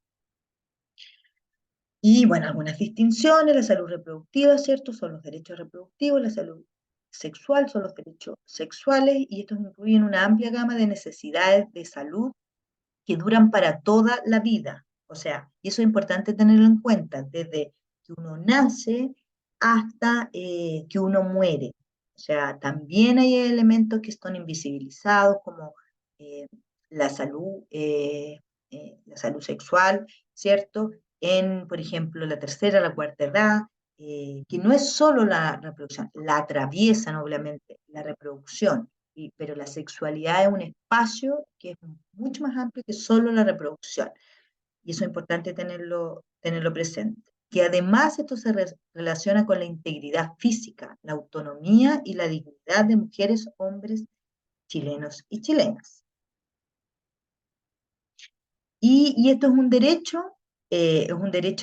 Y bueno, algunas distinciones, la salud reproductiva, ¿cierto? Son los derechos reproductivos, la salud sexual son los derechos sexuales, y estos incluyen una amplia gama de necesidades de salud que duran para toda la vida. O sea, y eso es importante tenerlo en cuenta, desde que uno nace hasta que uno muere. O sea, también hay elementos que están invisibilizados, como eh, la salud sexual, ¿cierto? En, por ejemplo, la tercera, la cuarta edad, que no es solo la reproducción, la atraviesan obviamente la reproducción, pero la sexualidad es un espacio que es mucho más amplio que solo la reproducción. Y eso es importante tenerlo presente. Que además esto se relaciona con la integridad física, la autonomía y la dignidad de mujeres, hombres, chilenos y chilenas. Y esto es un derecho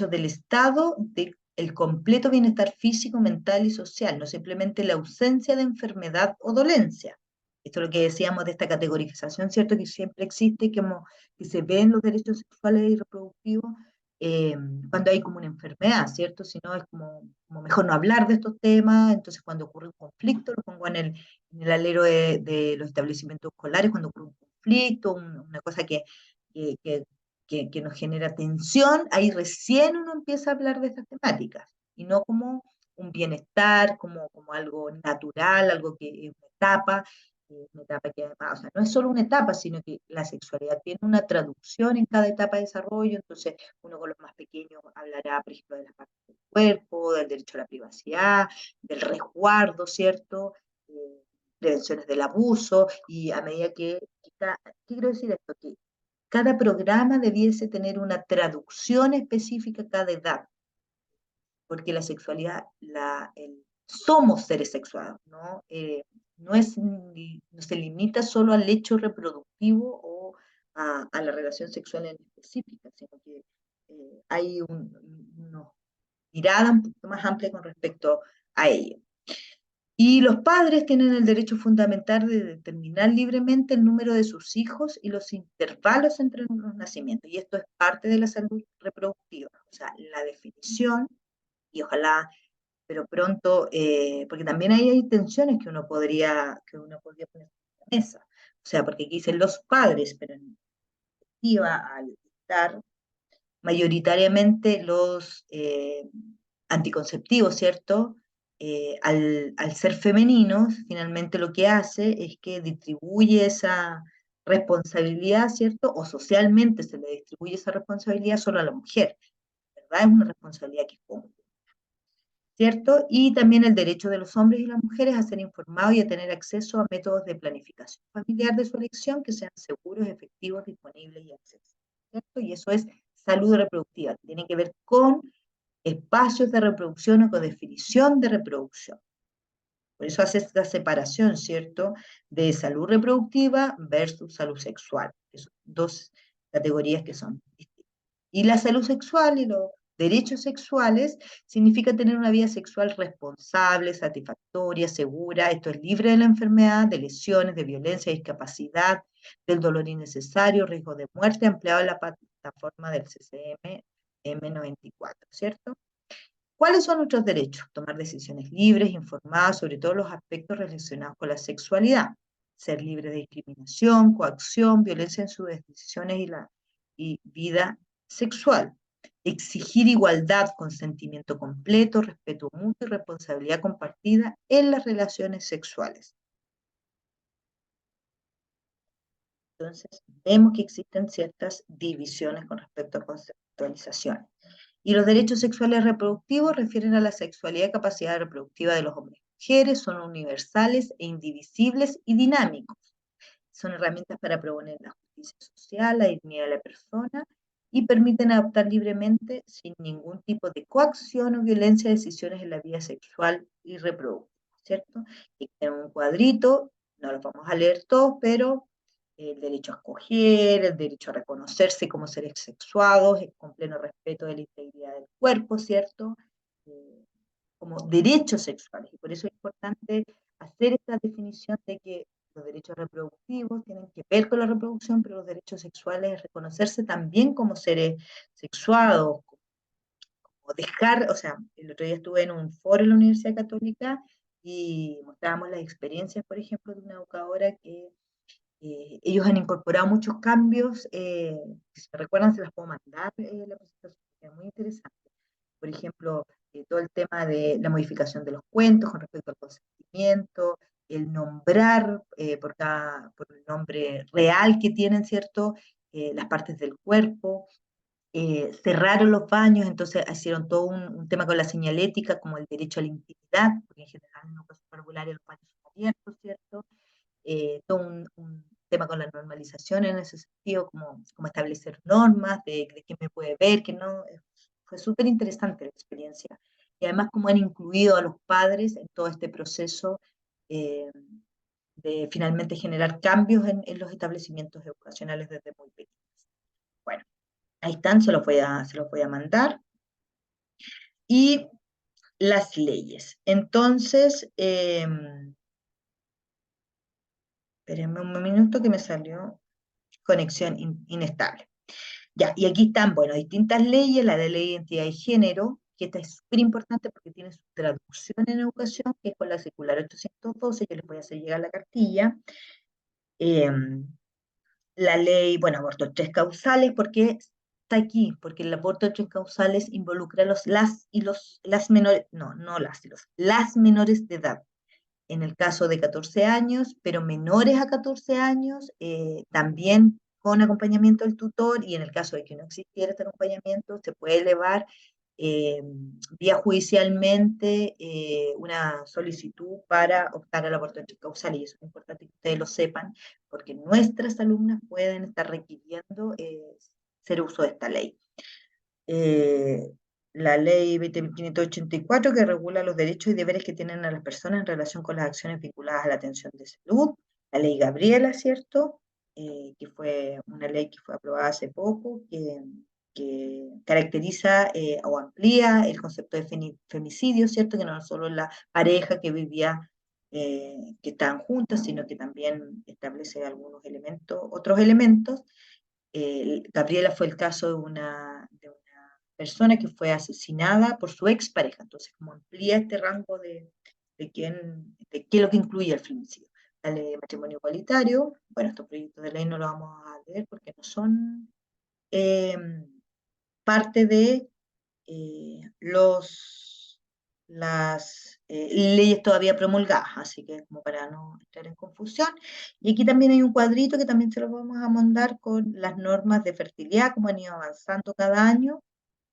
del Estado de el completo bienestar físico, mental y social, no simplemente la ausencia de enfermedad o dolencia. Esto es lo que decíamos de esta categorización, ¿cierto? Que siempre existe, que se ven los derechos sexuales y reproductivos eh, cuando hay como una enfermedad, ¿cierto? Si no, es como mejor no hablar de estos temas. Entonces, cuando ocurre un conflicto, lo pongo en el alero de los establecimientos escolares, cuando ocurre un conflicto, una cosa que, que, que nos genera tensión, ahí recién uno empieza a hablar de estas temáticas, y no como un bienestar, como algo natural, algo que es una etapa que además, o sea, no es solo una etapa, sino que la sexualidad tiene una traducción en cada etapa de desarrollo. Entonces uno con los más pequeños hablará, por ejemplo, de la parte del cuerpo, del derecho a la privacidad, del resguardo, ¿cierto? Prevenciones del abuso, y a medida ¿qué quiero decir esto? Que cada programa debiese tener una traducción específica a cada edad, porque la sexualidad, somos seres sexuados, ¿no? No se limita solo al hecho reproductivo o a la relación sexual en específica, sino que hay una mirada un poquito más amplia con respecto a ello. Y los padres tienen el derecho fundamental de determinar libremente el número de sus hijos y los intervalos entre los nacimientos. Y esto es parte de la salud reproductiva. O sea, la definición, y ojalá, pero pronto, porque también ahí hay tensiones que uno podría poner en la mesa. O sea, porque aquí dicen los padres, pero en definitiva, al estar mayoritariamente los anticonceptivos, ¿cierto? Al ser femeninos, finalmente lo que hace es que distribuye esa responsabilidad, ¿cierto? O socialmente se le distribuye esa responsabilidad solo a la mujer, ¿verdad? Es una responsabilidad que es común, ¿cierto? Y también el derecho de los hombres y las mujeres a ser informados y a tener acceso a métodos de planificación familiar de su elección que sean seguros, efectivos, disponibles y accesibles, ¿cierto? Y eso es salud reproductiva, que tiene que ver con espacios de reproducción o con definición de reproducción. Por eso hace esta separación, ¿cierto?, de salud reproductiva versus salud sexual, que son dos categorías que son distintas. Y la salud sexual y los derechos sexuales significa tener una vida sexual responsable, satisfactoria, segura, esto es libre de la enfermedad, de lesiones, de violencia, discapacidad, del dolor innecesario, riesgo de muerte, empleado en la plataforma del CCM M94, ¿cierto? ¿Cuáles son nuestros derechos? Tomar decisiones libres, informadas sobre todos los aspectos relacionados con la sexualidad, ser libre de discriminación, coacción, violencia en sus decisiones y vida sexual, exigir igualdad, consentimiento completo, respeto mutuo y responsabilidad compartida en las relaciones sexuales. Entonces, vemos que existen ciertas divisiones con respecto a conceptualizaciones. Y los derechos sexuales reproductivos refieren a la sexualidad y capacidad reproductiva de los hombres y mujeres, son universales e indivisibles y dinámicos. Son herramientas para promover la justicia social, la dignidad de la persona y permiten adoptar libremente, sin ningún tipo de coacción o violencia, decisiones en la vida sexual y reproductiva, ¿cierto? Y en un cuadrito, no los vamos a leer todos, pero el derecho a escoger, el derecho a reconocerse como seres sexuados, con pleno respeto de la integridad del cuerpo, ¿cierto? Eh, como derechos sexuales. Y por eso es importante hacer esta definición de que los derechos reproductivos tienen que ver con la reproducción, pero los derechos sexuales es reconocerse también como seres sexuados, o dejar, o sea, el otro día estuve en un foro en la Universidad Católica y mostrábamos las experiencias, por ejemplo, de una educadora que ellos han incorporado muchos cambios, si se recuerdan se las puedo mandar, la presentación, es muy interesante. Por ejemplo, todo el tema de la modificación de los cuentos con respecto al consentimiento, el nombrar por el nombre real que tienen, ¿cierto? Las partes del cuerpo, cerraron los baños, entonces hicieron todo un tema con la señalética, como el derecho a la intimidad, porque en general en educación parvularia los baños son abiertos, ¿cierto? Todo un tema con la normalización en ese sentido, como establecer normas de qué me puede ver, que no. Fue súper interesante la experiencia. Y además cómo han incluido a los padres en todo este proceso eh, de finalmente generar cambios en los establecimientos educacionales desde muy pequeños. Bueno, ahí están, se los voy a mandar. Y las leyes. Entonces, espérenme un minuto que me salió conexión inestable. Ya, y aquí están, bueno, distintas leyes, la de ley de identidad y género, que esta es súper importante porque tiene su traducción en educación, que es con la circular 812, yo les voy a hacer llegar la cartilla. Eh, la ley, bueno, aborto tres causales, porque está aquí, porque el aborto de tres causales involucra las menores, no las y las menores de edad. En el caso de 14 años, pero menores a 14 años, también con acompañamiento del tutor, y en el caso de que no existiera este acompañamiento, se puede elevar eh, vía judicialmente una solicitud para optar al aborto causal, y eso es importante que ustedes lo sepan, porque nuestras alumnas pueden estar requiriendo hacer uso de esta ley. Eh, la ley 20.584 que regula los derechos y deberes que tienen a las personas en relación con las acciones vinculadas a la atención de salud, la ley Gabriela, ¿cierto? Que fue una ley que fue aprobada hace poco, que caracteriza o amplía el concepto de femicidio, ¿cierto? Que no solo la pareja que vivía, que estaban juntas, sino que también establece algunos elementos, otros elementos. Gabriela fue el caso de una persona que fue asesinada por su expareja, entonces como amplía este rango de qué es lo que incluye el femicidio. La ley de matrimonio igualitario, bueno, estos proyectos de ley no los vamos a leer porque no son parte de las leyes todavía promulgadas, así que como para no entrar en confusión. Y aquí también hay un cuadrito que también se lo vamos a mandar con las normas de fertilidad, como han ido avanzando cada año,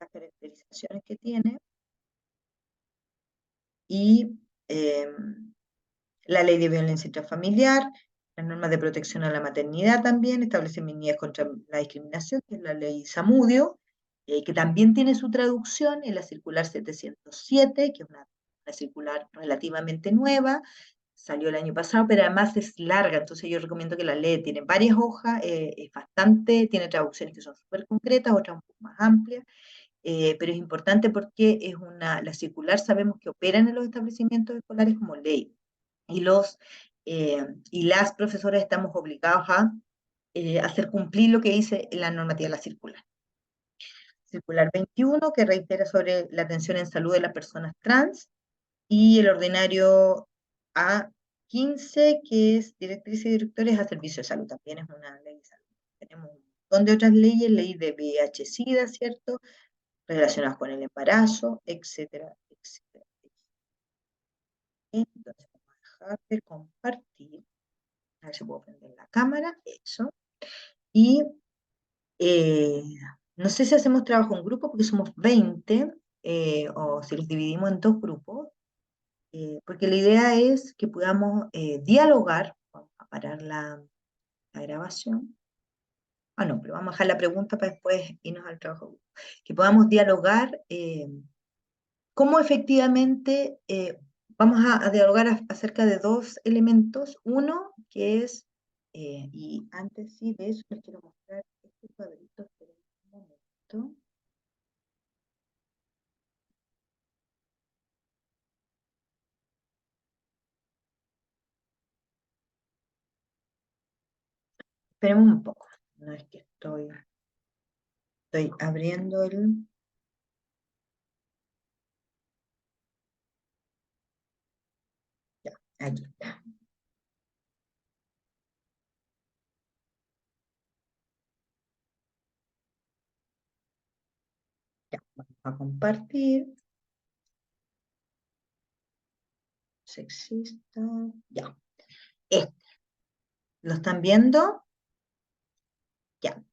las caracterizaciones que tiene, y la ley de violencia intrafamiliar, las normas de protección a la maternidad también, establecen medidas contra la discriminación, que es la ley Zamudio, que también tiene su traducción en la circular 707, que es una circular relativamente nueva, salió el año pasado, pero además es larga, entonces yo recomiendo que la lea, tiene varias hojas, es bastante, tiene traducciones que son súper concretas, otras un poco más amplias, pero es importante porque la circular sabemos que operan en los establecimientos escolares como ley, y y las profesoras estamos obligados a hacer cumplir lo que dice la normativa de la circular. Circular 21, que reitera sobre la atención en salud de las personas trans, y el ordinario A15, que es directrices y directores a servicio de salud, también es una ley de salud. Tenemos un montón de otras leyes, ley de VIH-Sida, ¿cierto? Relacionadas con el embarazo, etcétera, etcétera. Entonces, vamos a dejar de compartir. A ver si puedo prender la cámara, eso. Y eh, no sé si hacemos trabajo en grupo, porque somos 20, o si los dividimos en dos grupos, porque la idea es que podamos dialogar. Vamos a parar la grabación. Ah, no, pero vamos a dejar la pregunta para después irnos al trabajo en grupo. Que podamos dialogar cómo efectivamente vamos a dialogar acerca de dos elementos. Uno, que es, y antes sí de eso les quiero mostrar este cuadrito, esperen un momento. Esperemos un poco, no es que estoy abriendo ya, aquí está. Ya, vamos a compartir. Sexista, ya. Este, ¿lo están viendo? Ya.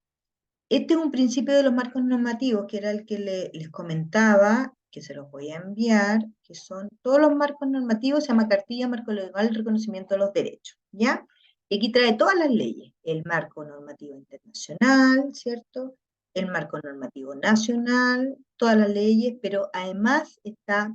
Este es un principio de los marcos normativos, que era el que les comentaba, que se los voy a enviar, que son todos los marcos normativos, se llama cartilla, marco legal, reconocimiento de los derechos, ¿ya? Y aquí trae todas las leyes, el marco normativo internacional, ¿cierto? El marco normativo nacional, todas las leyes, pero además está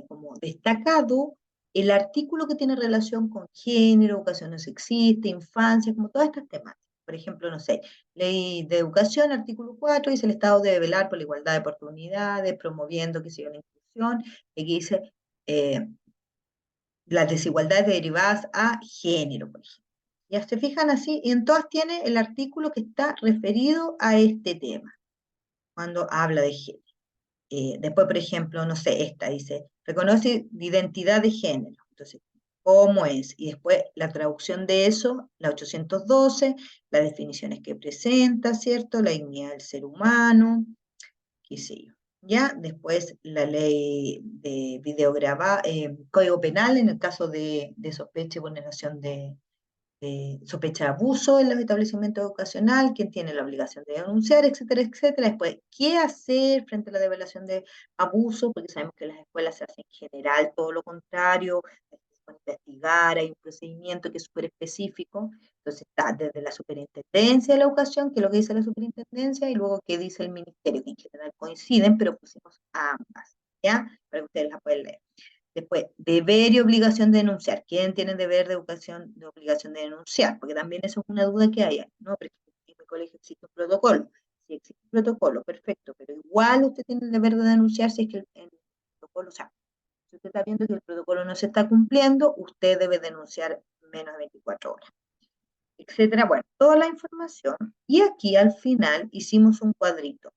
como destacado el artículo que tiene relación con género, educación no sexista, infancia, como todas estas temáticas. Por ejemplo, no sé, ley de educación, artículo 4, dice el Estado debe velar por la igualdad de oportunidades, promoviendo que siga la inclusión, y aquí dice las desigualdades derivadas a género, por ejemplo. Ya se fijan así, y en todas tiene el artículo que está referido a este tema, cuando habla de género. Después, por ejemplo, no sé, esta dice, reconoce identidad de género. Entonces, ¿cómo es? Y después la traducción de eso, la 812, las definiciones que presenta, ¿cierto? La dignidad del ser humano, qué sé yo. Ya, después la ley de videograbado, código penal en el caso de sospecha y vulneración sospecha de abuso en los establecimientos educacionales, quién tiene la obligación de denunciar, etcétera, etcétera. Después, ¿qué hacer frente a la revelación de abuso? Porque sabemos que en las escuelas se hace en general todo lo contrario, hay que investigar, hay un procedimiento que es súper específico. Entonces está desde la superintendencia de la educación, que es lo que dice la superintendencia, y luego qué dice el ministerio, que en general coinciden, pero pusimos ambas, ¿ya? Para que ustedes la puedan leer. Después, deber y obligación de denunciar. ¿Quién tiene deber de educación, de obligación de denunciar? Porque también eso es una duda que hay, ¿no? Pero en mi colegio existe un protocolo. Si existe un protocolo, perfecto, pero igual usted tiene el deber de denunciar si es que el protocolo, o sea, si usted está viendo que el protocolo no se está cumpliendo, usted debe denunciar menos de 24 horas, etcétera. Bueno, toda la información. Y aquí al final hicimos un cuadrito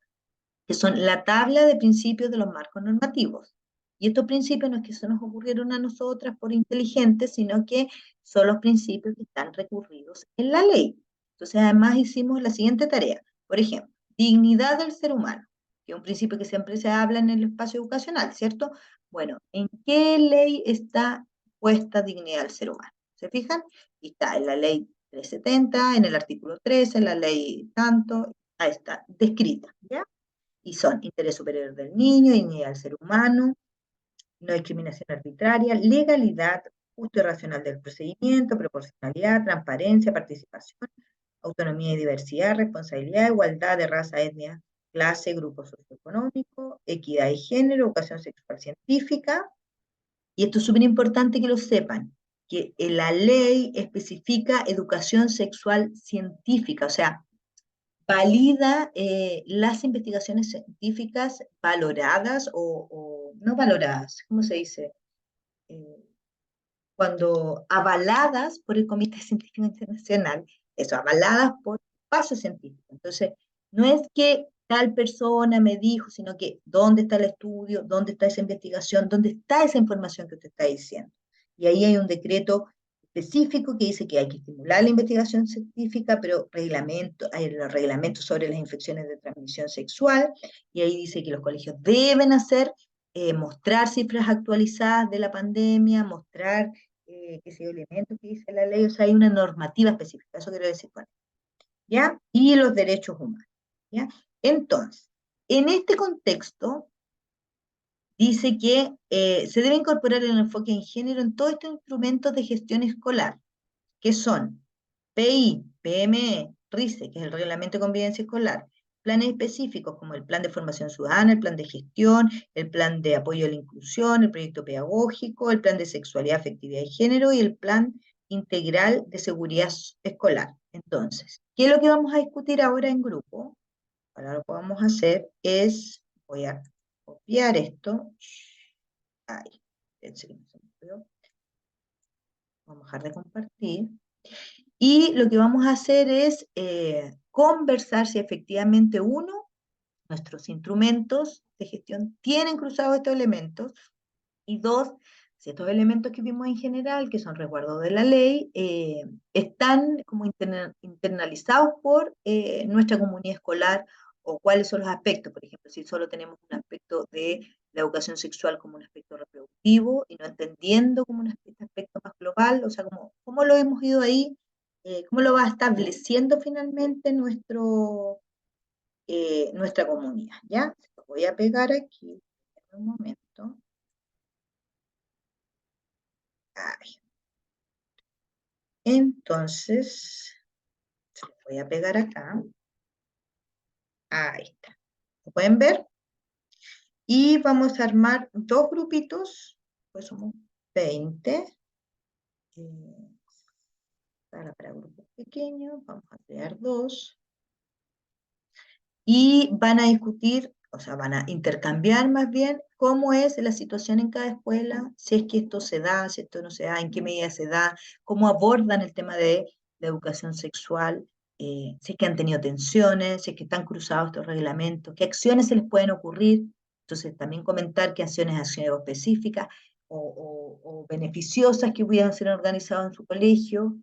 que son la tabla de principios de los marcos normativos. Y estos principios no es que se nos ocurrieron a nosotras por inteligentes, sino que son los principios que están recurridos en la ley. Entonces, además hicimos la siguiente tarea. Por ejemplo, dignidad del ser humano, que es un principio que siempre se habla en el espacio educacional, ¿cierto? Bueno, ¿en qué ley está puesta dignidad al ser humano? ¿Se fijan? Y está en la ley 370, en el artículo 13, en la ley tanto, ahí está, descrita, ¿ya? Y son interés superior del niño, dignidad del ser humano, no discriminación arbitraria, legalidad, justo y racional del procedimiento, proporcionalidad, transparencia, participación, autonomía y diversidad, responsabilidad, igualdad de raza, etnia, clase, grupo socioeconómico, equidad y género, educación sexual científica, y esto es súper importante que lo sepan, que la ley especifica educación sexual científica, o sea, valida las investigaciones científicas valoradas o no valoradas, ¿cómo se dice? Eh, Cuando avaladas por el Comité Científico Internacional, eso, avaladas por espacios científicos. Entonces, no es que tal persona me dijo, sino que dónde está el estudio, dónde está esa investigación, dónde está esa información que usted está diciendo. Y ahí hay un decreto específico que dice que hay que estimular la investigación científica, pero hay los reglamentos sobre las infecciones de transmisión sexual, y ahí dice que los colegios deben hacer, mostrar cifras actualizadas de la pandemia, mostrar qué sé yo, elementos que dice la ley, o sea, hay una normativa específica, eso quiero decir, bueno, ¿ya? Y los derechos humanos, ¿ya? Entonces, en este contexto, dice que se debe incorporar el enfoque en género en todos estos instrumentos de gestión escolar, que son PI, PME, RICE, que es el Reglamento de Convivencia Escolar, planes específicos como el Plan de Formación Ciudadana, el Plan de Gestión, el Plan de Apoyo a la Inclusión, el Proyecto Pedagógico, el Plan de Sexualidad, Afectividad y Género y el Plan Integral de Seguridad Escolar. Entonces, ¿qué es lo que vamos a discutir ahora en grupo? Ahora lo que vamos a hacer es, voy a copiar esto. Ahí, vamos a dejar de compartir. Y lo que vamos a hacer es conversar si efectivamente nuestros instrumentos de gestión tienen cruzados estos elementos, y dos, si estos elementos que vimos en general, que son resguardos de la ley, están como internalizados por nuestra comunidad escolar, o cuáles son los aspectos, por ejemplo, si solo tenemos un aspecto de la educación sexual como un aspecto reproductivo y no entendiendo como un aspecto más global, o sea, cómo lo hemos ido ahí, cómo lo va estableciendo finalmente nuestra comunidad, ¿ya? Lo voy a pegar aquí, en un momento. Ahí. Entonces, se lo voy a pegar acá. Ahí está. ¿Lo pueden ver? Y vamos a armar dos grupitos, pues somos 20. Para grupos pequeños, vamos a crear dos. Y van a discutir, o sea, van a intercambiar más bien cómo es la situación en cada escuela, si es que esto se da, si esto no se da, en qué medida se da, cómo abordan el tema de la educación sexual, si es que han tenido tensiones, si es que están cruzados estos reglamentos, qué acciones se les pueden ocurrir. Entonces, también comentar qué acciones han sido específicas o beneficiosas que hubieran sido organizadas en su colegio,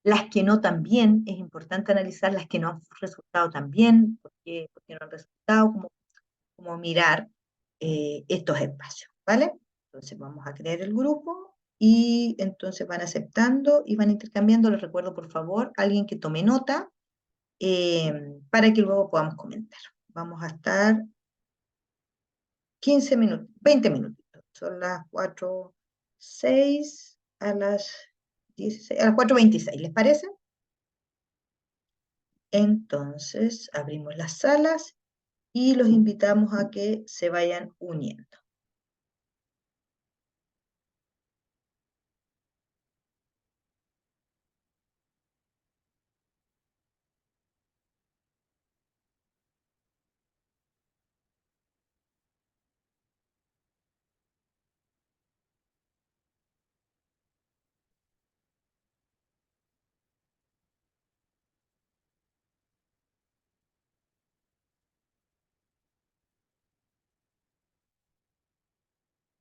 las que no también, es importante analizar las que no han resultado tan bien, porque no han resultado, como mirar estos espacios, ¿vale? Entonces vamos a crear el grupo y entonces van aceptando y van intercambiando. Les recuerdo, por favor, alguien que tome nota para que luego podamos comentar. Vamos a estar 15 minutos, 20 minutitos. Son las 4:06 a las 16, a las 4:26, ¿les parece? Entonces, abrimos las salas y los invitamos a que se vayan uniendo.